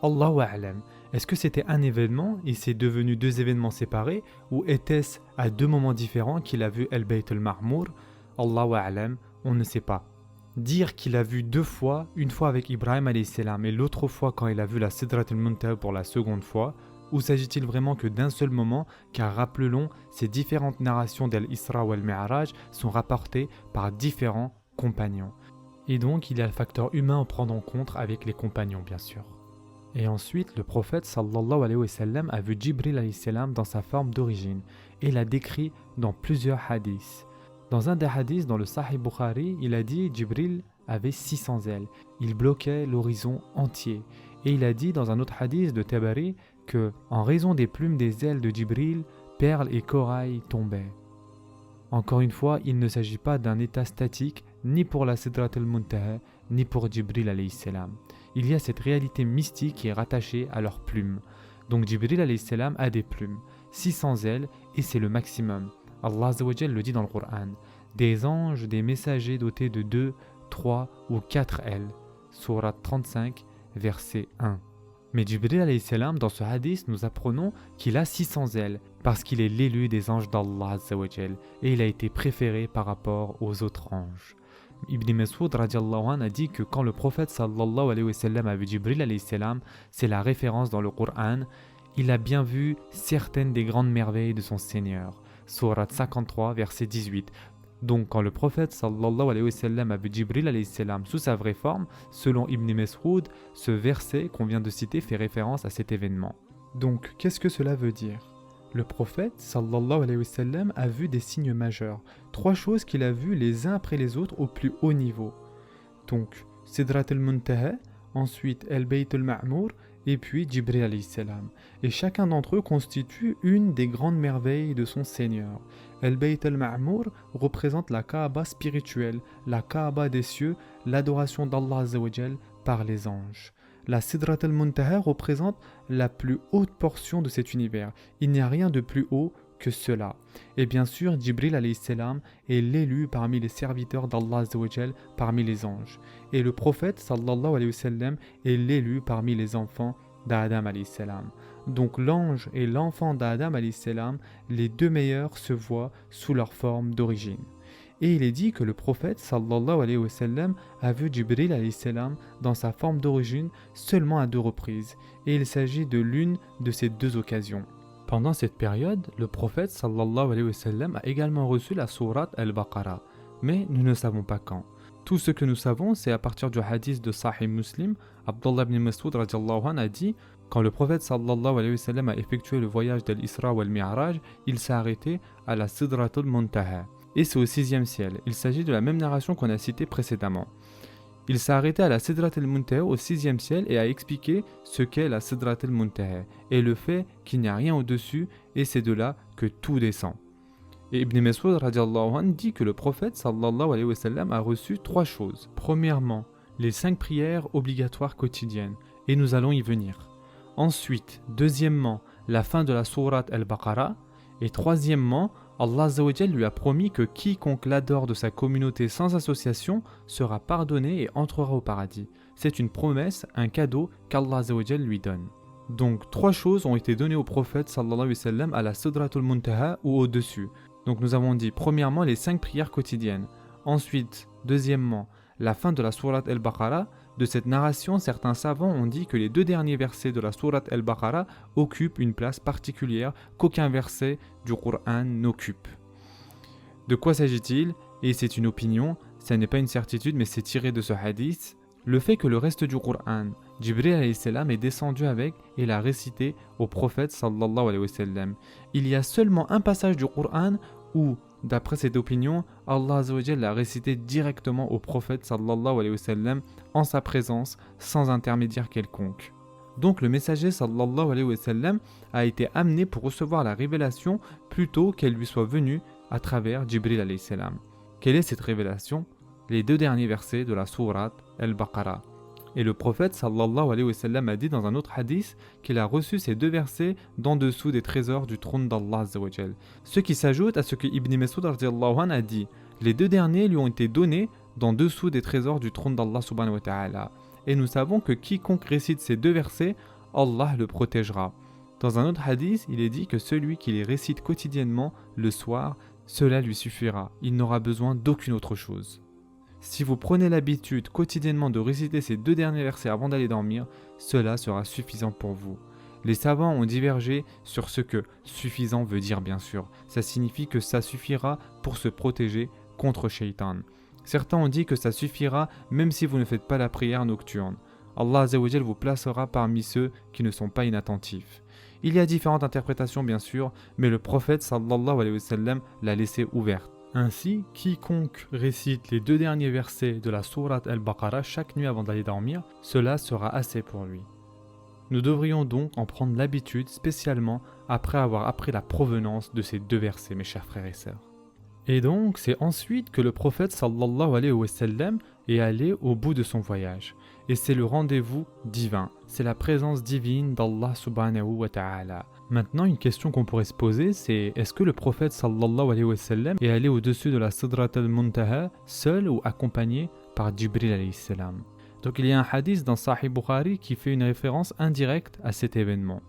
Allahu a'lam. Est-ce que c'était un événement et c'est devenu deux événements séparés ou était-ce à deux moments différents qu'il a vu Al-Bayt al-Ma'mour? Allahu a'lam, on ne sait pas. Dire qu'il a vu deux fois, une fois avec Ibrahim alayhi salam et l'autre fois quand il a vu la Sidrat al-Muntaha pour la seconde fois, ou s'agit-il vraiment que d'un seul moment, car rappelons, ces différentes narrations d'Al-Isra ou Al-Mi'raj sont rapportées par différents compagnons. Et donc il y a le facteur humain à prendre en compte avec les compagnons bien sûr. Et ensuite, le prophète sallallahu alayhi wa sallam a vu Jibril alayhi salam dans sa forme d'origine et l'a décrit dans plusieurs hadiths. Dans un des hadiths, dans le Sahih Bukhari, il a dit Jibril avait 600 ailes. Il bloquait l'horizon entier. Et il a dit dans un autre hadith de Tabari que, en raison des plumes des ailes de Jibril, perles et corail tombaient. Encore une fois, il ne s'agit pas d'un état statique, ni pour la Sidrat al-Muntaha, ni pour Jibril alayhi salam. Il y a cette réalité mystique qui est rattachée à leurs plumes. Donc Jibril alayhi salam a des plumes, 600 ailes, et c'est le maximum. Allah azza wa jal le dit dans le Coran. Des anges, des messagers dotés de 2, 3 ou 4 ailes. Sourate 35, verset 1. Mais Jibril alayhi salam, dans ce hadith, nous apprenons qu'il a 600 ailes, parce qu'il est l'élu des anges d'Allah azza wa jal, et il a été préféré par rapport aux autres anges. Ibn Mas'ud radiallahu anhu a dit que quand le prophète sallallahu alayhi wa sallam a vu Jibril alayhi salam, c'est la référence dans le Coran, il a bien vu certaines des grandes merveilles de son Seigneur. Sourate 53, verset 18. Donc quand le prophète sallallahu alayhi wa sallam a vu Jibril alayhi salam sous sa vraie forme, selon Ibn Mas'ud, ce verset qu'on vient de citer fait référence à cet événement. Donc qu'est-ce que cela veut dire ? Le prophète sallallahu alayhi wa sallam a vu des signes majeurs, 3 choses qu'il a vues les uns après les autres au plus haut niveau. Donc Sidrat al-Muntaha, ensuite Al-Bayt al-Ma'mour et puis Jibril alayhi salam. Et chacun d'entre eux constitue une des grandes merveilles de son Seigneur. Al-Bayt al-Ma'mour représente la Kaaba spirituelle, la Kaaba des cieux, l'adoration d'Allah azza wa jal par les anges. La Sidrat al-Muntaha représente la plus haute portion de cet univers. Il n'y a rien de plus haut que cela. Et bien sûr, Jibril alayhi salam est l'élu parmi les serviteurs d'Allah azza wa jal, parmi les anges. Et le prophète sallallahu alayhi wa sallam est l'élu parmi les enfants d'Adam alayhi salam. Donc l'ange et l'enfant d'Adam alayhi salam, les deux meilleurs se voient sous leur forme d'origine. Et il est dit que le prophète sallallahu alayhi wa sallam a vu Jibril alayhi salam dans sa forme d'origine seulement à 2 reprises. Et il s'agit de l'une de ces 2 occasions. Pendant cette période, le prophète sallallahu alayhi wa sallam a également reçu la sourate Al-Baqarah, mais nous ne savons pas quand. Tout ce que nous savons, c'est à partir du hadith de Sahih Muslim, Abdullah ibn Mas'ud radiallahu anhu a dit « Quand le prophète sallallahu alayhi wa sallam a effectué le voyage d'Al-Isra ou Al-Mi'raj, il s'est arrêté à la Sidratul Muntaha. Et c'est au 6e ciel. Il s'agit de la même narration qu'on a citée précédemment. Il s'est arrêté à la Sidratul Muntaha au 6e ciel et a expliqué ce qu'est la Sidratul Muntaha et le fait qu'il n'y a rien au-dessus et c'est de là que tout descend. Et Ibn Mas'ud radiallahu anhu dit que le prophète sallallahu alayhi wa sallam a reçu 3 choses. Premièrement, les 5 prières obligatoires quotidiennes, et nous allons y venir. Ensuite, deuxièmement, la fin de la sourate Al-Baqarah, et troisièmement, Allah Azza wa Jal lui a promis que quiconque l'adore de sa communauté sans association sera pardonné et entrera au paradis. C'est une promesse, un cadeau qu'Allah Azza wa Jal lui donne. Donc 3 choses ont été données au prophète sallallahu alayhi wa sallam à la Sidratul Muntaha ou au-dessus. Donc nous avons dit premièrement les 5 prières quotidiennes. Ensuite, deuxièmement, la fin de la sourate Al-Baqarah. De cette narration, certains savants ont dit que les 2 derniers versets de la sourate Al-Baqarah occupent une place particulière qu'aucun verset du Coran n'occupe. De quoi s'agit-il? Et c'est une opinion, ça n'est pas une certitude mais c'est tiré de ce hadith. Le fait que le reste du Coran, Jibril alayhi salam est descendu avec et l'a récité au prophète sallallahu alayhi wa sallam. Il y a seulement un passage du Coran où, d'après cette opinion, Allah Azza wa Jal l'a récité directement au prophète sallallahu alayhi wa sallam en sa présence, sans intermédiaire quelconque. Donc le messager sallallahu alayhi wa sallam a été amené pour recevoir la révélation plutôt qu'elle lui soit venue à travers Jibril alayhi salam. Quelle est cette révélation? Les 2 derniers versets de la sourate Al-Baqarah. Et le prophète sallallahu alayhi wa sallam a dit dans un autre hadith qu'il a reçu ces 2 versets d'en dessous des trésors du trône d'Allah Azza wa Jal. Ce qui s'ajoute à ce que Ibn Mas'ud radiallahu anhu a dit. Les 2 derniers lui ont été donnés d'en dessous des trésors du trône d'Allah subhanahu wa ta'ala. Et nous savons que quiconque récite ces 2 versets, Allah le protégera. Dans un autre hadith, il est dit que celui qui les récite quotidiennement le soir, cela lui suffira. Il n'aura besoin d'aucune autre chose. Si vous prenez l'habitude quotidiennement de réciter ces 2 derniers versets avant d'aller dormir, cela sera suffisant pour vous. Les savants ont divergé sur ce que suffisant veut dire bien sûr. Ça signifie que ça suffira pour se protéger contre Shaitan. Certains ont dit que ça suffira même si vous ne faites pas la prière nocturne. Allah Azza wa Jal vous placera parmi ceux qui ne sont pas inattentifs. Il y a différentes interprétations bien sûr, mais le prophète sallallahu alayhi wa sallam l'a laissé ouverte. Ainsi, quiconque récite les 2 derniers versets de la sourate Al-Baqarah chaque nuit avant d'aller dormir, cela sera assez pour lui. Nous devrions donc en prendre l'habitude, spécialement après avoir appris la provenance de ces 2 versets, mes chers frères et sœurs. Et donc, c'est ensuite que le prophète sallallahu alayhi wa sallam est allé au bout de son voyage. Et c'est le rendez-vous divin, c'est la présence divine d'Allah subhanahu wa ta'ala. Maintenant, une question qu'on pourrait se poser, c'est est-ce que le prophète sallallahu alayhi wa sallam est allé au-dessus de la Sidrat al-Muntaha seul ou accompagné par Jibril alayhi salam? Donc il y a un hadith dans Sahih Bukhari qui fait une référence indirecte à cet événement.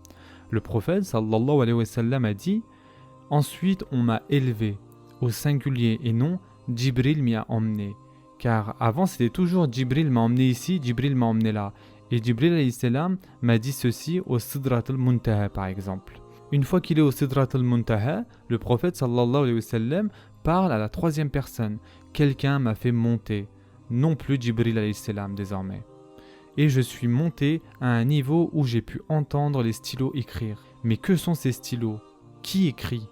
Le prophète sallallahu alayhi wa sallam a dit « Ensuite on m'a élevé au singulier et non Jibril m'y a emmené. Car avant c'était toujours Jibril m'a emmené ici, Jibril m'a emmené là. Et Jibril alayhi salam m'a dit ceci au Sidrat al-Muntaha par exemple. Une fois qu'il est au Sidrat al-Muntaha, le prophète sallallahu alayhi wa sallam parle à la 3e personne. Quelqu'un m'a fait monter, non plus Jibril alayhi salam désormais. Et je suis monté à un niveau où j'ai pu entendre les stylos écrire. Mais que sont ces stylos? Qui écrit?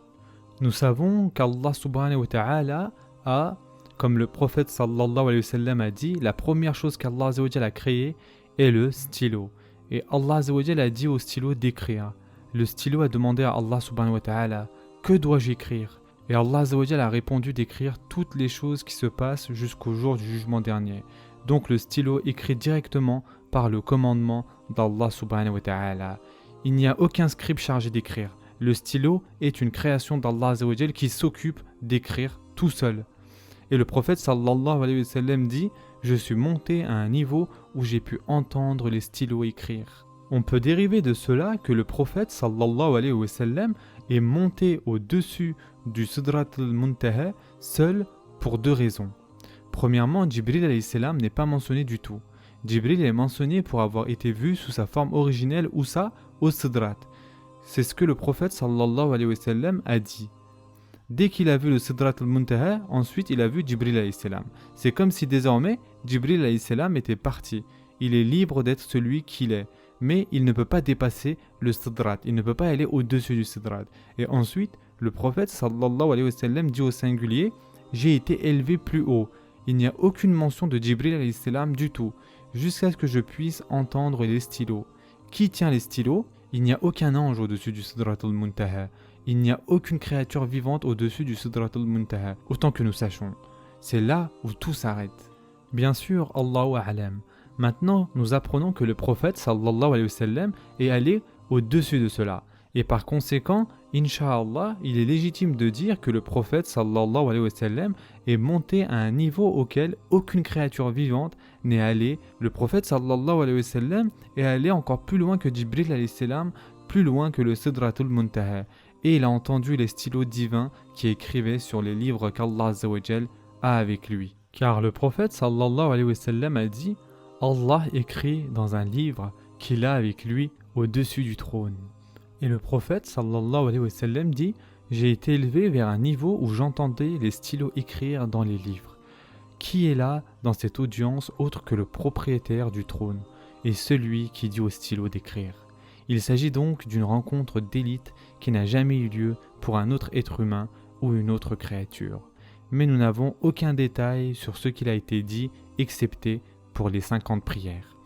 Nous savons qu'Allah subhanahu wa ta'ala a, comme le prophète sallallahu alayhi wa sallam a dit, la première chose qu'Allah azza wa jalla a créée est le stylo. Et Allah azza wa jalla a dit au stylo d'écrire. Le stylo a demandé à Allah subhanahu wa ta'ala, que dois-je écrire? Et Allah azza wa jalla a répondu d'écrire toutes les choses qui se passent jusqu'au jour du jugement dernier. Donc le stylo écrit directement par le commandement d'Allah subhanahu wa ta'ala. Il n'y a aucun scribe chargé d'écrire. Le stylo est une création d'Allah azza wa jalla qui s'occupe d'écrire tout seul. Et le prophète sallallahu alayhi wa sallam dit « Je suis monté à un niveau où j'ai pu entendre les stylos écrire ». On peut dériver de cela que le prophète sallallahu alayhi wa sallam est monté au-dessus du Sidrat al-Muntaha seul pour 2 raisons. Premièrement, Jibril alayhi salam n'est pas mentionné du tout. Jibril est mentionné pour avoir été vu sous sa forme originelle ou ça au Sidrat. C'est ce que le prophète sallallahu alayhi wa sallam a dit. Dès qu'il a vu le Sidrat al-Muntaha, ensuite il a vu Jibril alayhi salam. C'est comme si désormais Jibril alayhi salam était parti. Il est libre d'être celui qu'il est, mais il ne peut pas dépasser le Sidrat, il ne peut pas aller au-dessus du Sidrat. Et ensuite, le prophète sallallahu alayhi wa sallam dit au singulier « J'ai été élevé plus haut ». Il n'y a aucune mention de Jibril alayhi salam du tout, jusqu'à ce que je puisse entendre les stylos. Qui tient les stylos? Il n'y a aucun ange au-dessus du Sidrat al-Muntaha. Il n'y a aucune créature vivante au-dessus du Sidrat al-Muntaha, autant que nous sachons. C'est là où tout s'arrête. Bien sûr, Allahu A'lam. Maintenant, nous apprenons que le prophète sallallahu alayhi wa sallam est allé au-dessus de cela. Et par conséquent, Inch'Allah, il est légitime de dire que le prophète sallallahu alayhi wa sallam est monté à un niveau auquel aucune créature vivante n'est allée. Le prophète sallallahu alayhi wa sallam est allé encore plus loin que Jibril alayhi salam, plus loin que le Sidratul Muntaha. Et il a entendu les stylos divins qui écrivaient sur les livres qu'Allah Azza wa Jal a avec lui. Car le prophète sallallahu alayhi wa sallam a dit « Allah écrit dans un livre qu'il a avec lui au-dessus du trône ». Et le prophète sallallahu alayhi wa sallam dit « J'ai été élevé vers un niveau où j'entendais les stylos écrire dans les livres. Qui est là dans cette audience autre que le propriétaire du trône et celui qui dit au stylo d'écrire ?» Il s'agit donc d'une rencontre d'élite qui n'a jamais eu lieu pour un autre être humain ou une autre créature. Mais nous n'avons aucun détail sur ce qu'il a été dit, excepté pour les 50 prières.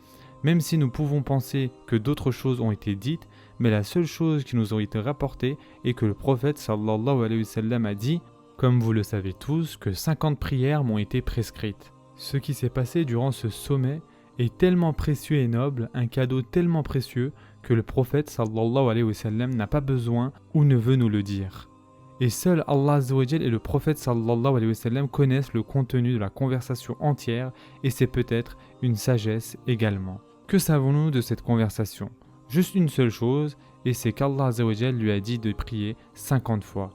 Même si nous pouvons penser que d'autres choses ont été dites, mais la seule chose qui nous a été rapportée est que le prophète sallallahu alayhi wa sallam a dit, comme vous le savez tous, que 50 prières m'ont été prescrites. Ce qui s'est passé durant ce sommet est tellement précieux et noble, un cadeau tellement précieux que le prophète sallallahu alayhi wa sallam n'a pas besoin ou ne veut nous le dire. Et seul Allah Azza wa Jal et le prophète sallallahu alayhi wa sallam connaissent le contenu de la conversation entière et c'est peut-être une sagesse également. Que savons-nous de cette conversation? Juste une seule chose, et c'est qu'Allah Azza wa Jal lui a dit de prier 50 fois.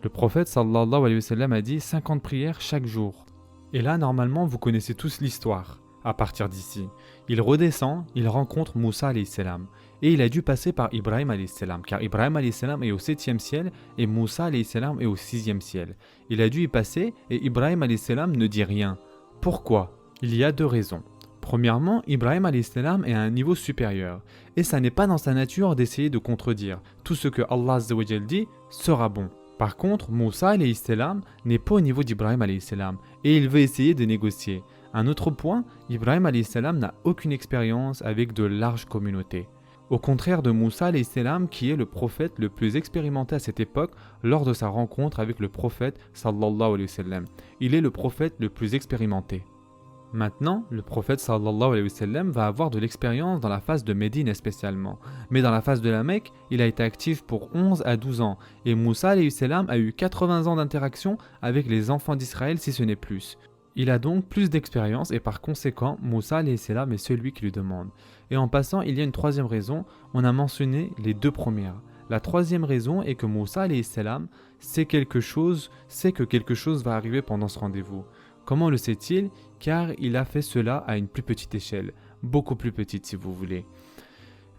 Le prophète sallallahu alayhi wa sallam a dit 50 prières chaque jour. Et là, normalement, vous connaissez tous l'histoire. À partir d'ici, il redescend, il rencontre Moussa alayhi salam. Et il a dû passer par Ibrahim alayhi salam, car Ibrahim alayhi salam est au 7e ciel et Moussa alayhi salam est au 6e ciel. Il a dû y passer et Ibrahim alayhi salam ne dit rien. Pourquoi? Il y a deux raisons. Premièrement, Ibrahim alayhi salam est à un niveau supérieur. Et ça n'est pas dans sa nature d'essayer de contredire. Tout ce que Allah Azza wa Jal dit sera bon. Par contre, Moussa alayhi salam n'est pas au niveau d'Ibrahim alayhi salam et il veut essayer de négocier. Un autre point, Ibrahim alayhi salam n'a aucune expérience avec de larges communautés. Au contraire de Moussa alayhi salam qui est le prophète le plus expérimenté à cette époque lors de sa rencontre avec le prophète sallallahu alayhi wa sallam. Il est le prophète le plus expérimenté. Maintenant, le prophète sallallahu alayhi wa sallam va avoir de l'expérience dans la phase de Médine spécialement. Mais dans la phase de la Mecque, il a été actif pour 11 à 12 ans. Et Moussa alayhi salam a eu 80 ans d'interaction avec les enfants d'Israël si ce n'est plus. Il a donc plus d'expérience et par conséquent, Moussa alayhi salam est celui qui lui demande. Et en passant, il y a une troisième raison, on a mentionné les deux premières. La troisième raison est que Moussa alayhi salam sait que quelque chose va arriver pendant ce rendez-vous. Comment le sait-il? Car il a fait cela à une plus petite échelle, beaucoup plus petite si vous voulez.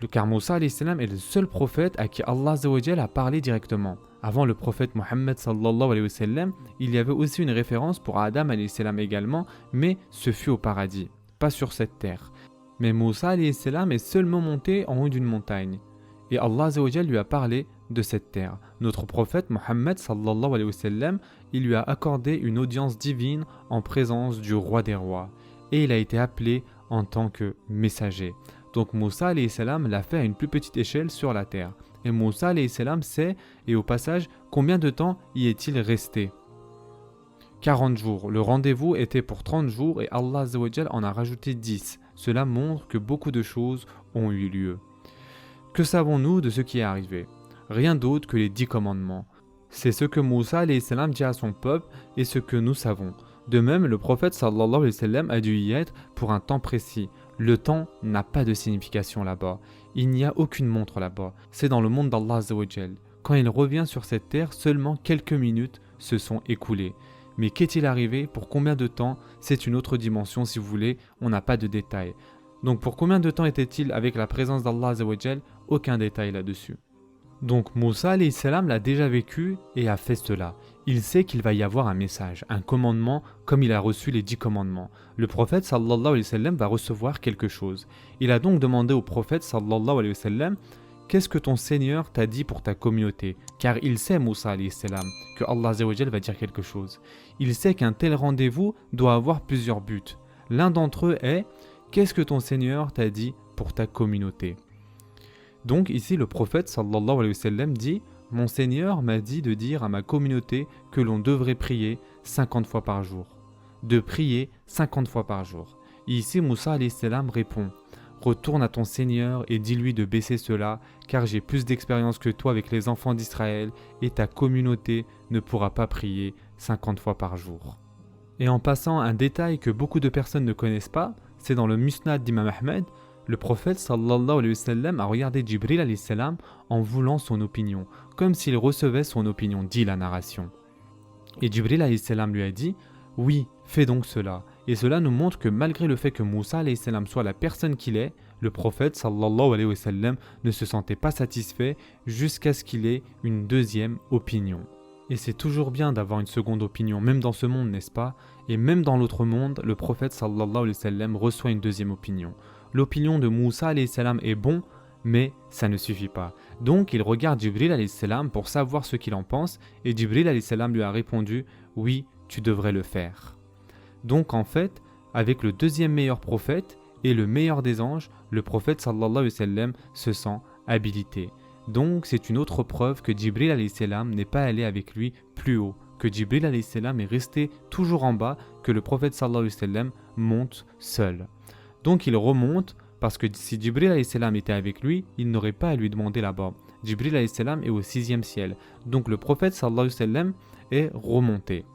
Car Moussa alayhi salam est le seul prophète à qui Allah Azza wa Jal a parlé directement. Avant le prophète Mohammed sallallahu alayhi wa sallam, il y avait aussi une référence pour Adam alayhi salam également, mais ce fut au paradis, pas sur cette terre. Mais Moussa alayhi salam est seulement monté en haut d'une montagne. Et Allah Azza wa Jal lui a parlé de cette terre. Notre prophète Mohammed sallallahu alayhi wa sallam, il lui a accordé une audience divine en présence du roi des rois. Et il a été appelé en tant que messager. Donc Moussa alayhi salam l'a fait à une plus petite échelle sur la terre. Et Moussa alayhi salam sait, et au passage, combien de temps y est-il resté? 40 jours. Le rendez-vous était pour 30 jours et Allah Azza wa Jal en a rajouté 10. Cela montre que beaucoup de choses ont eu lieu. Que savons-nous de ce qui est arrivé? Rien d'autre que les 10 commandements. C'est ce que Moussa alayhi salam dit à son peuple et ce que nous savons. De même, le prophète sallallahu alayhi wa sallam a dû y être pour un temps précis. Le temps n'a pas de signification là-bas. Il n'y a aucune montre là-bas. C'est dans le monde d'Allah Azza wa Jal. Quand il revient sur cette terre, seulement quelques minutes se sont écoulées. Mais qu'est-il arrivé? Pour combien de temps? C'est une autre dimension si vous voulez, on n'a pas de détails. Donc pour combien de temps était-il avec la présence d'Allah Azza wa Jal? Aucun détail là-dessus. Donc Moussa alayhi salam l'a déjà vécu et a fait cela. Il sait qu'il va y avoir un message, un commandement, comme il a reçu les 10 commandements. Le prophète sallallahu alayhi wa sallam va recevoir quelque chose. Il a donc demandé au prophète sallallahu alayhi wa sallam: qu'est-ce que ton Seigneur t'a dit pour ta communauté? Car il sait, Moussa alayhi salam, que Allah azza wa jal va dire quelque chose. Il sait qu'un tel rendez-vous doit avoir plusieurs buts. L'un d'entre eux est: qu'est-ce que ton Seigneur t'a dit pour ta communauté? Donc ici le prophète sallallahu alayhi wa sallam dit: mon Seigneur m'a dit de dire à ma communauté que l'on devrait prier 50 fois par jour. De prier 50 fois par jour. Et ici Moussa alayhi salam répond: retourne à ton Seigneur et dis-lui de baisser cela, car j'ai plus d'expérience que toi avec les enfants d'Israël et ta communauté ne pourra pas prier 50 fois par jour. Et en passant un détail que beaucoup de personnes ne connaissent pas, c'est dans le Musnad d'Imam Ahmed. Le prophète sallallahu alayhi wa sallam a regardé Jibril alayhi salam en voulant son opinion, comme s'il recevait son opinion, dit la narration. Et Jibril alayhi salam lui a dit: oui, fais donc cela. Et cela nous montre que malgré le fait que Moussa alayhi salam soit la personne qu'il est, le prophète sallallahu alayhi wa sallam ne se sentait pas satisfait jusqu'à ce qu'il ait une deuxième opinion. Et c'est toujours bien d'avoir une seconde opinion, même dans ce monde, n'est-ce pas? Et même dans l'autre monde, le prophète sallallahu alayhi wa sallam reçoit une deuxième opinion. L'opinion de Moussa alayhi salam est bon, mais ça ne suffit pas. Donc il regarde Jibril alayhi salam pour savoir ce qu'il en pense, et Jibril alayhi salam lui a répondu: oui, tu devrais le faire. Donc en fait, avec le deuxième meilleur prophète et le meilleur des anges, le prophète sallallahu alayhi wa sallam se sent habilité. Donc c'est une autre preuve que Jibril alayhi salam n'est pas allé avec lui plus haut, que Jibril alayhi salam est resté toujours en bas, que le prophète sallallahu alayhi wa sallam monte seul. Donc il remonte, parce que si Jibril alayhi salam était avec lui, il n'aurait pas à lui demander là-bas. Jibril alayhi salam est au 6e ciel. Donc le prophète sallallahu alayhi wa sallam est remonté.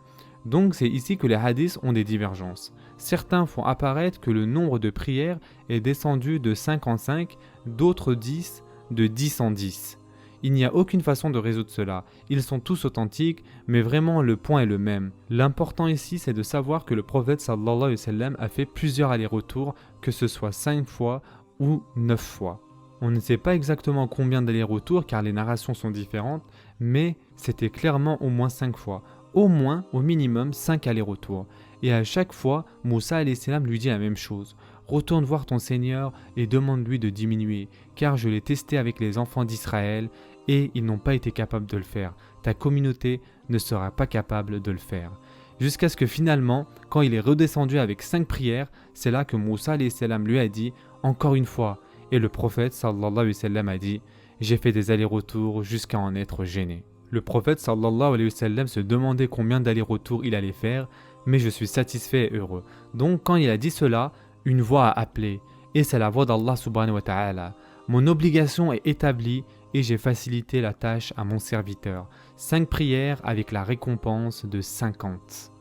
Donc c'est ici que les hadiths ont des divergences. Certains font apparaître que le nombre de prières est descendu de 5 en 5, d'autres disent de 10 en 10. Il n'y a aucune façon de résoudre cela. Ils sont tous authentiques, mais vraiment le point est le même. L'important ici, c'est de savoir que le prophète sallallahu alayhi wa sallam a fait plusieurs allers-retours, que ce soit 5 fois ou 9 fois. On ne sait pas exactement combien d'allers-retours car les narrations sont différentes, mais c'était clairement au moins 5 fois. Au moins, au minimum, 5 allers-retours. Et à chaque fois, Moussa alayhi salam lui dit la même chose. Retourne voir ton Seigneur et demande-lui de diminuer, car je l'ai testé avec les enfants d'Israël et ils n'ont pas été capables de le faire. Ta communauté ne sera pas capable de le faire. Jusqu'à ce que finalement, quand il est redescendu avec 5 prières, c'est là que Moussa alayhi salam lui a dit encore une fois. Et le prophète sallallahu alayhi wa sallam a dit: j'ai fait des allers-retours jusqu'à en être gêné. Le prophète sallallahu alayhi wa sallam se demandait combien d'allers-retours il allait faire, mais je suis satisfait et heureux. Donc quand il a dit cela, une voix a appelé, et c'est la voix d'Allah subhanahu wa ta'ala. Mon obligation est établie et j'ai facilité la tâche à mon serviteur. 5 prières avec la récompense de 50.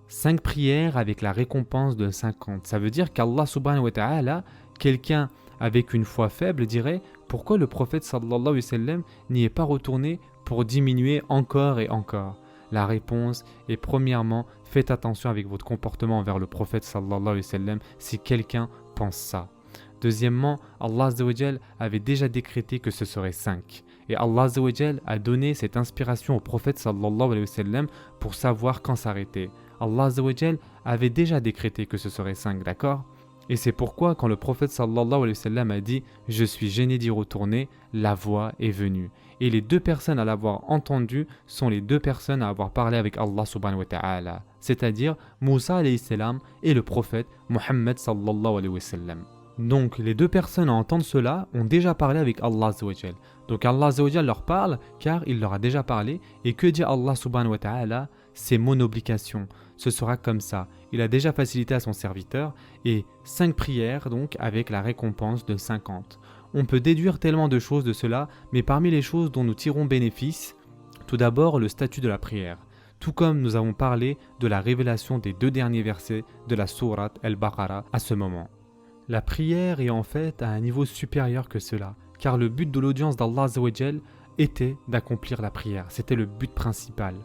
5 prières avec la récompense de 50. Ça veut dire qu'Allah subhanahu wa ta'ala, quelqu'un avec une foi faible dirait: pourquoi le prophète sallallahu alayhi wa sallam n'y est pas retourné pour diminuer encore et encore? La réponse est premièrement, faites attention avec votre comportement envers le prophète sallallahu alayhi wa sallam si quelqu'un pense ça. Deuxièmement, Allah azza wa jal avait déjà décrété que ce serait 5. Et Allah azza wa jal a donné cette inspiration au prophète sallallahu alayhi wa sallam pour savoir quand s'arrêter. Allah azza wa jal avait déjà décrété que ce serait 5, d'accord? Et c'est pourquoi quand le prophète sallallahu alayhi wa sallam a dit « Je suis gêné d'y retourner », la voix est venue. Et les 2 personnes à l'avoir entendu sont les 2 personnes à avoir parlé avec Allah subhanahu wa ta'ala, c'est-à-dire Moussa alayhi salam et le prophète Muhammad sallallahu alayhi wa sallam. Donc les 2 personnes à entendre cela ont déjà parlé avec Allah azza wa jal. Donc Allah azza wa jal leur parle car il leur a déjà parlé. Et que dit Allah subhanahu wa ta'ala? C'est mon obligation. Ce sera comme ça. Il a déjà facilité à son serviteur. Et 5 prières donc avec la récompense de 50. On peut déduire tellement de choses de cela, mais parmi les choses dont nous tirons bénéfice, tout d'abord le statut de la prière. Tout comme nous avons parlé de la révélation des 2 derniers versets de la sourate Al-Baqarah à ce moment. La prière est en fait à un niveau supérieur que cela, car le but de l'audience d'Allah azza wa jal était d'accomplir la prière, c'était le but principal.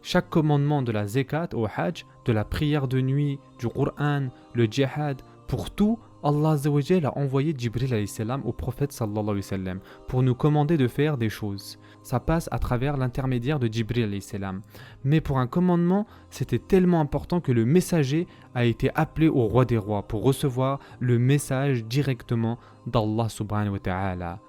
Chaque commandement de la zakat au hajj, de la prière de nuit, du Qur'an, le djihad, pour tout, Allah Azza wa Jal a envoyé Jibril alayhi salam au prophète sallallahu alayhi wa sallam pour nous commander de faire des choses. Ça passe à travers l'intermédiaire de Jibril alayhi salam. Mais pour un commandement, c'était tellement important que le messager a été appelé au roi des rois pour recevoir le message directement d'Allah subhanahu wa ta'ala.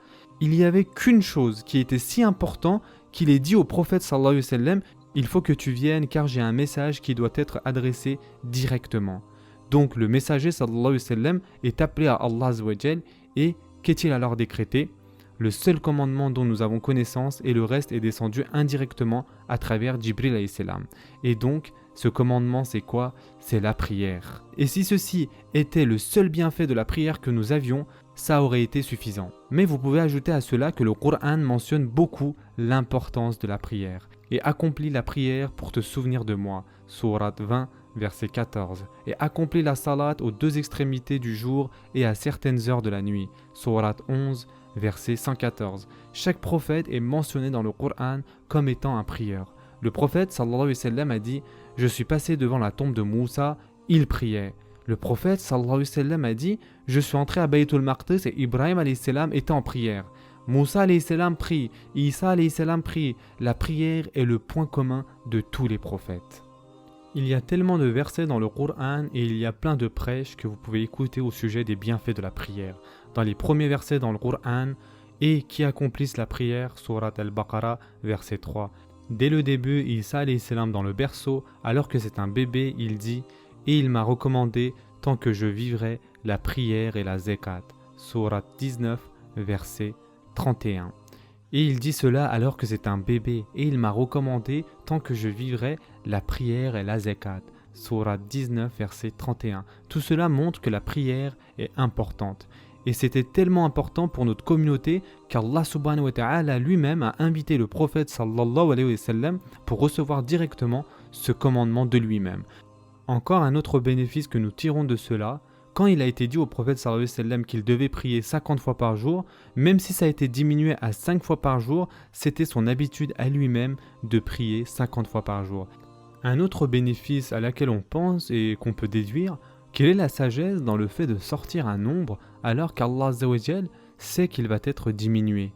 Il n'y avait qu'une chose qui était si importante qu'il est dit au prophète sallallahu alayhi wa sallam: il faut que tu viennes car j'ai un message qui doit être adressé directement. Donc le messager sallallahu alayhi wa sallam est appelé à Allah Azza wa Jal et qu'est-il alors décrété? Le seul commandement dont nous avons connaissance et le reste est descendu indirectement à travers Jibril alayhi salam. Et donc ce commandement c'est quoi? C'est la prière. Et si ceci était le seul bienfait de la prière que nous avions, ça aurait été suffisant. Mais vous pouvez ajouter à cela que le Coran mentionne beaucoup l'importance de la prière. Et accomplis la prière pour te souvenir de moi. Sourate 20, verset 14. Et accomplis la salat aux deux extrémités du jour et à certaines heures de la nuit. Sourate 11, verset 114. Chaque prophète est mentionné dans le Coran comme étant un prieur. Le prophète sallallahu alayhi wa sallam a dit: je suis passé devant la tombe de Moussa, il priait. Le prophète sallallahu alayhi wa sallam a dit: je suis entré à Baytul Maqdis et Ibrahim alayhi salam était en prière. Moussa alayhi salam prie, Isa alayhi salam prie. La prière est le point commun de tous les prophètes. Il y a tellement de versets dans le Coran et il y a plein de prêches que vous pouvez écouter au sujet des bienfaits de la prière. Dans les premiers versets dans le Coran, et qui accomplissent la prière, Sourate Al-Baqarah, verset 3. Dès le début, Isa alayhi salam dans le berceau, alors que c'est un bébé, il dit: et il m'a recommandé, tant que je vivrai, la prière et la zakat. Sourate 19, verset 31. Et il dit cela alors que c'est un bébé, et il m'a recommandé, tant que je vivrai, la prière et la zakat. Sourate 19, verset 31. Tout cela montre que la prière est importante. Et c'était tellement important pour notre communauté qu'Allah subhanahu wa ta'ala lui-même a invité le prophète sallallahu alayhi wa sallam pour recevoir directement ce commandement de lui-même. Encore un autre bénéfice que nous tirons de cela, quand il a été dit au prophète sallallahu alayhi wa sallam qu'il devait prier 50 fois par jour, même si ça a été diminué à 5 fois par jour, c'était son habitude à lui-même de prier 50 fois par jour. Un autre bénéfice à laquelle on pense et qu'on peut déduire, quelle est la sagesse dans le fait de sortir un nombre alors qu'Allah Azza wa Jal sait qu'il va être diminué?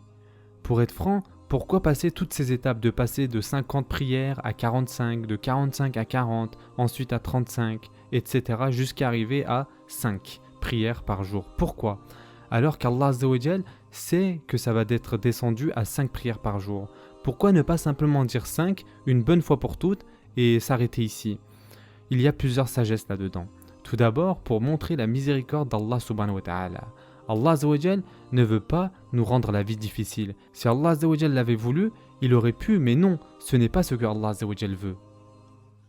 Pour être franc, pourquoi passer toutes ces étapes de passer de 50 prières à 45, de 45 à 40, ensuite à 35, etc. jusqu'à arriver à 5 prières par jour? Pourquoi? Alors qu'Allah Azza wa Jal sait que ça va être descendu à 5 prières par jour. Pourquoi ne pas simplement dire 5 une bonne fois pour toutes et s'arrêter ici? Il y a plusieurs sagesses là-dedans. Tout d'abord, pour montrer la miséricorde d'Allah subhanahu wa ta'ala. Allah Azza wa Jal ne veut pas nous rendre la vie difficile. Si Allah Azza wa Jal l'avait voulu, il aurait pu, mais non, ce n'est pas ce que Allah Azza wa Jal veut.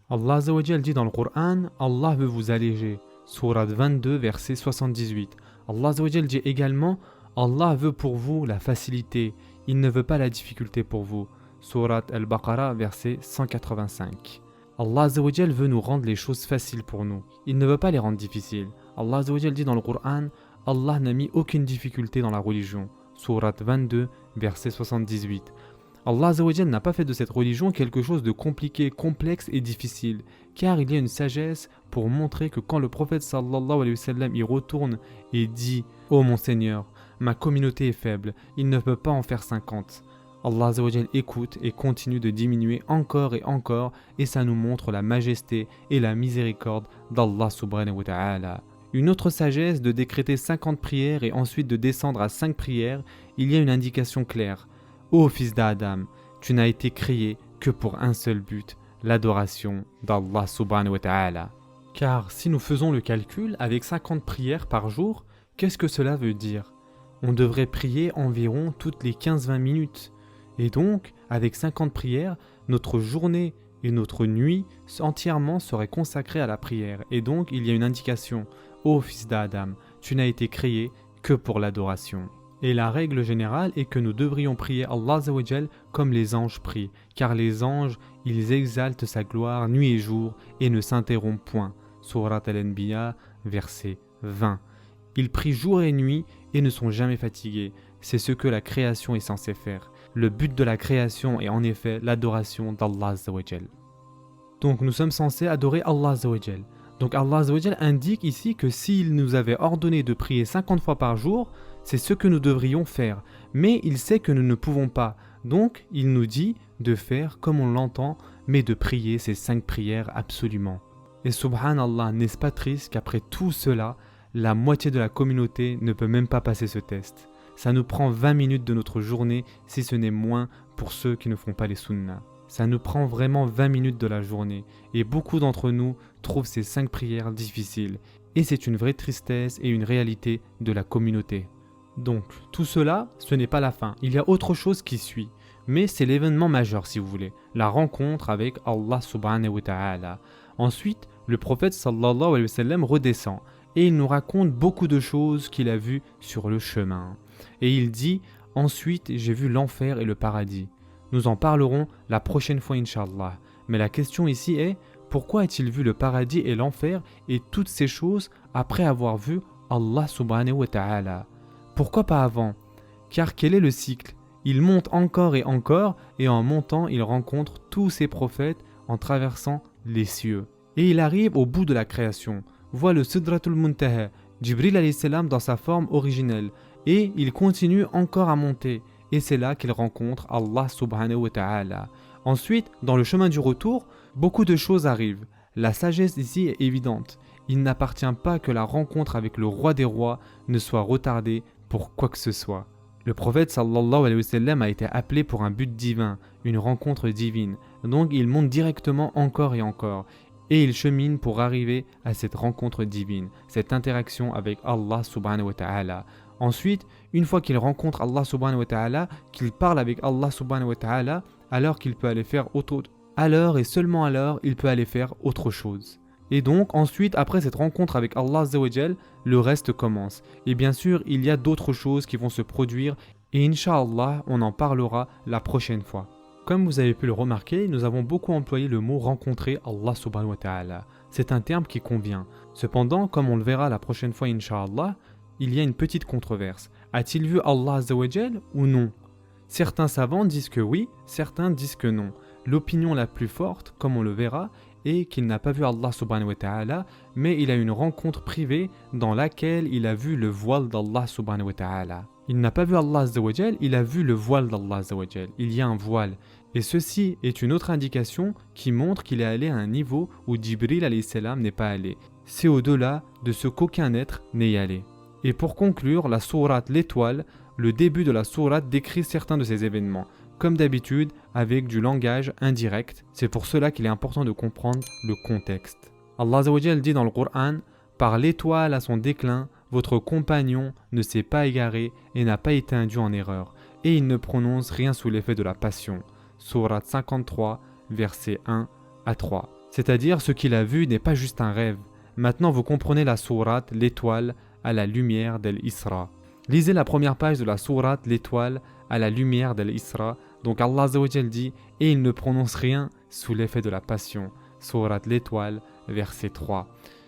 Allah Azza wa Jal dit dans le Coran: Allah veut vous alléger. Sourate 22, verset 78. Allah Azza wa Jal dit également: Allah veut pour vous la facilité, il ne veut pas la difficulté pour vous. Sourate Al-Baqarah, verset 185. Allah Azza wa Jal veut nous rendre les choses faciles pour nous. Il ne veut pas les rendre difficiles. Allah Azza wa Jal dit dans le Coran: Allah n'a mis aucune difficulté dans la religion. Sourate 22, verset 78. Allah Azza wa Jal n'a pas fait de cette religion quelque chose de compliqué, complexe et difficile, car il y a une sagesse pour montrer que quand le prophète sallallahu alayhi wa sallam y retourne et dit: ô mon Seigneur, ma communauté est faible, il ne peut pas en faire 50. Allah Azza wa Jal écoute et continue de diminuer encore et ça nous montre la majesté et la miséricorde d'Allah subhanahu wa ta'ala. Une autre sagesse de décréter 50 prières et ensuite de descendre à 5 prières, il y a une indication claire. Ô fils d'Adam, tu n'as été créé que pour un seul but, l'adoration d'Allah subhanahu wa ta'ala. Car si nous faisons le calcul avec 50 prières par jour, qu'est-ce que cela veut dire? On devrait prier environ toutes les 15-20 minutes. Et donc, avec 50 prières, notre journée et notre nuit entièrement seraient consacrées à la prière. Et donc, il y a une indication. Ô fils d'Adam, tu n'as été créé que pour l'adoration. Et la règle générale est que nous devrions prier Allah Azza wa Jal comme les anges prient. Car les anges, ils exaltent sa gloire nuit et jour et ne s'interrompent point. Sourate Al-Anbiya, verset 20. Ils prient jour et nuit et ne sont jamais fatigués. C'est ce que la création est censée faire. Le but de la création est en effet l'adoration d'Allah Azza wa Jal. Donc nous sommes censés adorer Allah Azza wa Jal. Donc Allah Azza wa Jal indique ici que s'il nous avait ordonné de prier 50 fois par jour, c'est ce que nous devrions faire. Mais il sait que nous ne pouvons pas. Donc il nous dit de faire comme on l'entend, mais de prier ces 5 prières absolument. Et subhanallah, n'est-ce pas triste qu'après tout cela, la moitié de la communauté ne peut même pas passer ce test. Ça nous prend 20 minutes de notre journée, si ce n'est moins pour ceux qui ne font pas les sunnas. Ça nous prend vraiment 20 minutes de la journée. Et beaucoup d'entre nous trouvent ces 5 prières difficiles. Et c'est une vraie tristesse et une réalité de la communauté. Donc, tout cela, ce n'est pas la fin. Il y a autre chose qui suit. Mais c'est l'événement majeur si vous voulez. La rencontre avec Allah subhanahu wa ta'ala. Ensuite, le prophète sallallahu alayhi wa sallam redescend. Et il nous raconte beaucoup de choses qu'il a vues sur le chemin. Et il dit, ensuite j'ai vu l'enfer et le paradis. Nous en parlerons la prochaine fois Inch'Allah. Mais la question ici est, pourquoi a-t-il vu le paradis et l'enfer et toutes ces choses après avoir vu Allah subhanahu wa ta'ala? Pourquoi pas avant? Car quel est le cycle? Il monte encore et en montant il rencontre tous ses prophètes en traversant les cieux. Et il arrive au bout de la création, voit le Sidratul Muntaha, Jibril alayhi salam dans sa forme originelle, et il continue encore à monter, et c'est là qu'il rencontre Allah subhanahu wa ta'ala. Ensuite, dans le chemin du retour, beaucoup de choses arrivent. La sagesse ici est évidente. Il n'appartient pas que la rencontre avec le roi des rois ne soit retardée pour quoi que ce soit. Le prophète sallallahu alayhi wa sallam a été appelé pour un but divin, une rencontre divine. Donc il monte directement encore et encore. Et il chemine pour arriver à cette rencontre divine, cette interaction avec Allah subhanahu wa ta'ala. Ensuite, une fois qu'il rencontre Allah subhanahu wa ta'ala, qu'il parle avec Allah subhanahu wa ta'ala, alors qu'il peut aller faire alors et seulement alors, il peut aller faire autre chose. Et donc ensuite, après cette rencontre avec Allah Azza wa Jal, le reste commence. Et bien sûr, il y a d'autres choses qui vont se produire et Inch'Allah, on en parlera la prochaine fois. Comme vous avez pu le remarquer, nous avons beaucoup employé le mot rencontrer Allah subhanahu wa ta'ala. C'est un terme qui convient. Cependant, comme on le verra la prochaine fois Inch'Allah, il y a une petite controverse. A-t-il vu Allah Azza wa Jal ou non? Certains savants disent que oui, certains disent que non. L'opinion la plus forte, comme on le verra, est qu'il n'a pas vu Allah subhanahu wa ta'ala, mais il a une rencontre privée dans laquelle il a vu le voile d'Allah subhanahu wa ta'ala. Il n'a pas vu Allah Azza wa Jal, il a vu le voile d'Allah Azza wa Jal. Il y a un voile. Et ceci est une autre indication qui montre qu'il est allé à un niveau où Jibril alayhi salam n'est pas allé. C'est au-delà de ce qu'aucun être n'est allé. Et pour conclure, la sourate L'Étoile, le début de la sourate décrit certains de ces événements, comme d'habitude avec du langage indirect. C'est pour cela qu'il est important de comprendre le contexte. Allah Azza wa Jal dit dans le Coran, « Par l'étoile à son déclin, votre compagnon ne s'est pas égaré et n'a pas été induit en erreur, et il ne prononce rien sous l'effet de la passion. » Sourate 53, versets 1 à 3. C'est-à-dire, ce qu'il a vu n'est pas juste un rêve. Maintenant, vous comprenez la sourate L'Étoile à la lumière d'Al-Isra. Lisez la première page de la sourate L'Étoile à la lumière d'Al-Isra. Donc Allah Azza wa Jal dit « Et il ne prononce rien sous l'effet de la passion. » Sourate L'Étoile, verset 3.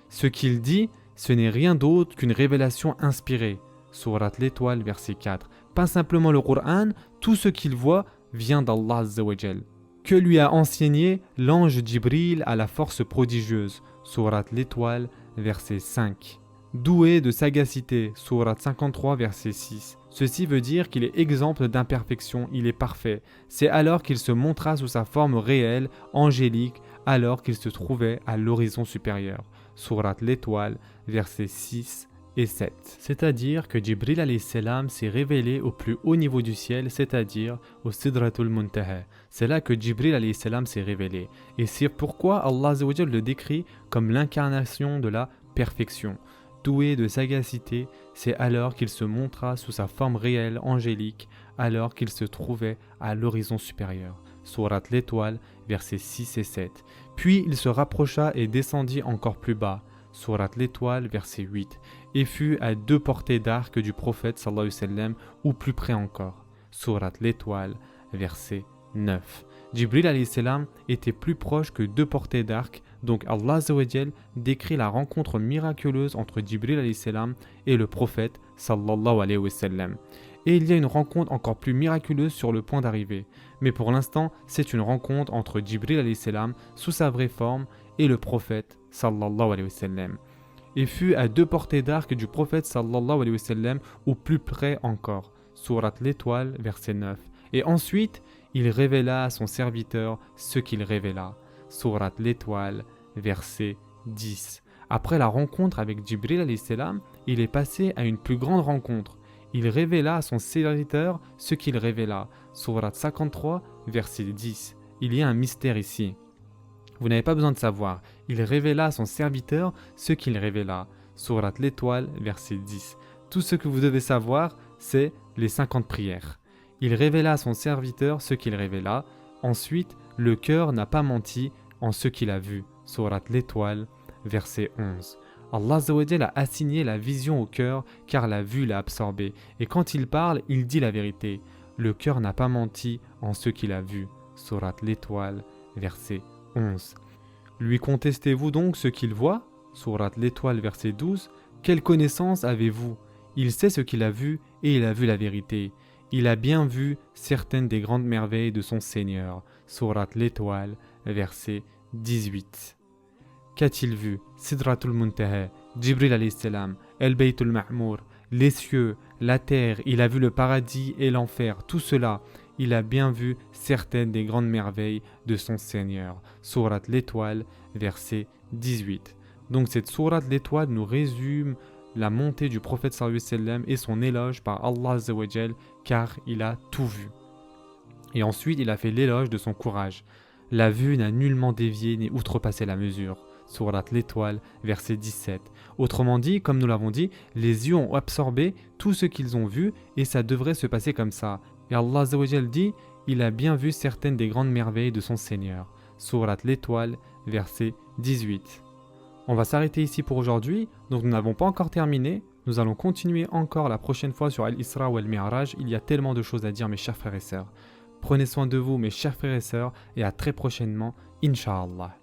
Ce qu'il dit, ce n'est rien d'autre qu'une révélation inspirée. Sourate L'Étoile, verset 4. Pas simplement le Coran, tout ce qu'il voit vient d'Allah Azza wa Jal. Que lui a enseigné l'ange Jibril à la force prodigieuse. Sourate L'Étoile, verset 5. Doué de sagacité, sourate 53, verset 6. Ceci veut dire qu'il est exempt d'imperfection, il est parfait. C'est alors qu'il se montra sous sa forme réelle, angélique, alors qu'il se trouvait à l'horizon supérieur. Sourate L'Étoile, versets 6 et 7. C'est-à-dire que Jibril alayhi salam s'est révélé au plus haut niveau du ciel, c'est-à-dire au Sidratul Muntaha. C'est là que Jibril alayhi salam s'est révélé. Et c'est pourquoi Allah Azza wa Jal le décrit comme l'incarnation de la perfection. Doué de sagacité, c'est alors qu'il se montra sous sa forme réelle angélique, alors qu'il se trouvait à l'horizon supérieur. Sourate L'Étoile, versets 6 et 7. Puis il se rapprocha et descendit encore plus bas. Sourate L'Étoile, verset 8. Et fut à 2 portées d'arc du prophète sallallahu alayhi wa sallam, ou plus près encore. Sourate L'Étoile, verset 9. Jibril alayhi salam était plus proche que 2 portées d'arc. Donc Allah Azza wa Jal décrit la rencontre miraculeuse entre Jibril alayhi salam et le prophète sallallahu alayhi wa sallam. Et il y a une rencontre encore plus miraculeuse sur le point d'arriver. Mais pour l'instant, c'est une rencontre entre Jibril alayhi salam sous sa vraie forme et le prophète sallallahu alayhi wa sallam, et fut à 2 portées d'arc du prophète sallallahu alayhi wa sallam, ou plus près encore. Sourate l'Étoile, verset 9. Et ensuite, il révéla à son serviteur ce qu'il révéla. Sourate l'Étoile, verset 10. Après la rencontre avec Jibril alayhi salam, il est passé à une plus grande rencontre. Il révéla à son serviteur ce qu'il révéla. Sourate 53, verset 10. Il y a un mystère ici. Vous n'avez pas besoin de savoir. Il révéla à son serviteur ce qu'il révéla. Sourate l'Étoile, verset 10. Tout ce que vous devez savoir, c'est les 50 prières. Il révéla à son serviteur ce qu'il révéla. Ensuite, le cœur n'a pas menti en ce qu'il a vu. Sourate l'Étoile, verset 11. Allah Azza wa Jalla a assigné la vision au cœur car la vue l'a absorbé. Et quand il parle, il dit la vérité. Le cœur n'a pas menti en ce qu'il a vu. Sourate l'Étoile, verset 11. Lui contestez-vous donc ce qu'il voit? Sourate l'Étoile, verset 12. Quelle connaissance avez-vous? Il sait ce qu'il a vu et il a vu la vérité. Il a bien vu certaines des grandes merveilles de son Seigneur. Sourate l'Étoile, verset 18. Qu'a-t-il vu? Sidratul Muntaha, Jibril alayhi salam, El Baytul Ma'mour, les cieux, la terre, il a vu le paradis et l'enfer, tout cela. Il a bien vu certaines des grandes merveilles de son Seigneur. Sourate l'Étoile, verset 18. Donc cette sourate l'Étoile nous résume la montée du prophète sallallahu alayhi wa sallam et son éloge par Allah Azza wa Jal, car il a tout vu. Et ensuite, il a fait l'éloge de son courage. La vue n'a nullement dévié ni outrepassé la mesure. Sourate l'Étoile, verset 17. Autrement dit, comme nous l'avons dit, les yeux ont absorbé tout ce qu'ils ont vu et ça devrait se passer comme ça. Et Allah Azza wa Jal dit, il a bien vu certaines des grandes merveilles de son Seigneur. Sourate l'Étoile, verset 18. On va s'arrêter ici pour aujourd'hui, donc nous n'avons pas encore terminé. Nous allons continuer encore la prochaine fois sur Al-Isra ou Al-Mi'raj. Il y a tellement de choses à dire, mes chers frères et sœurs. Prenez soin de vous, mes chers frères et sœurs, et à très prochainement, Inch'Allah.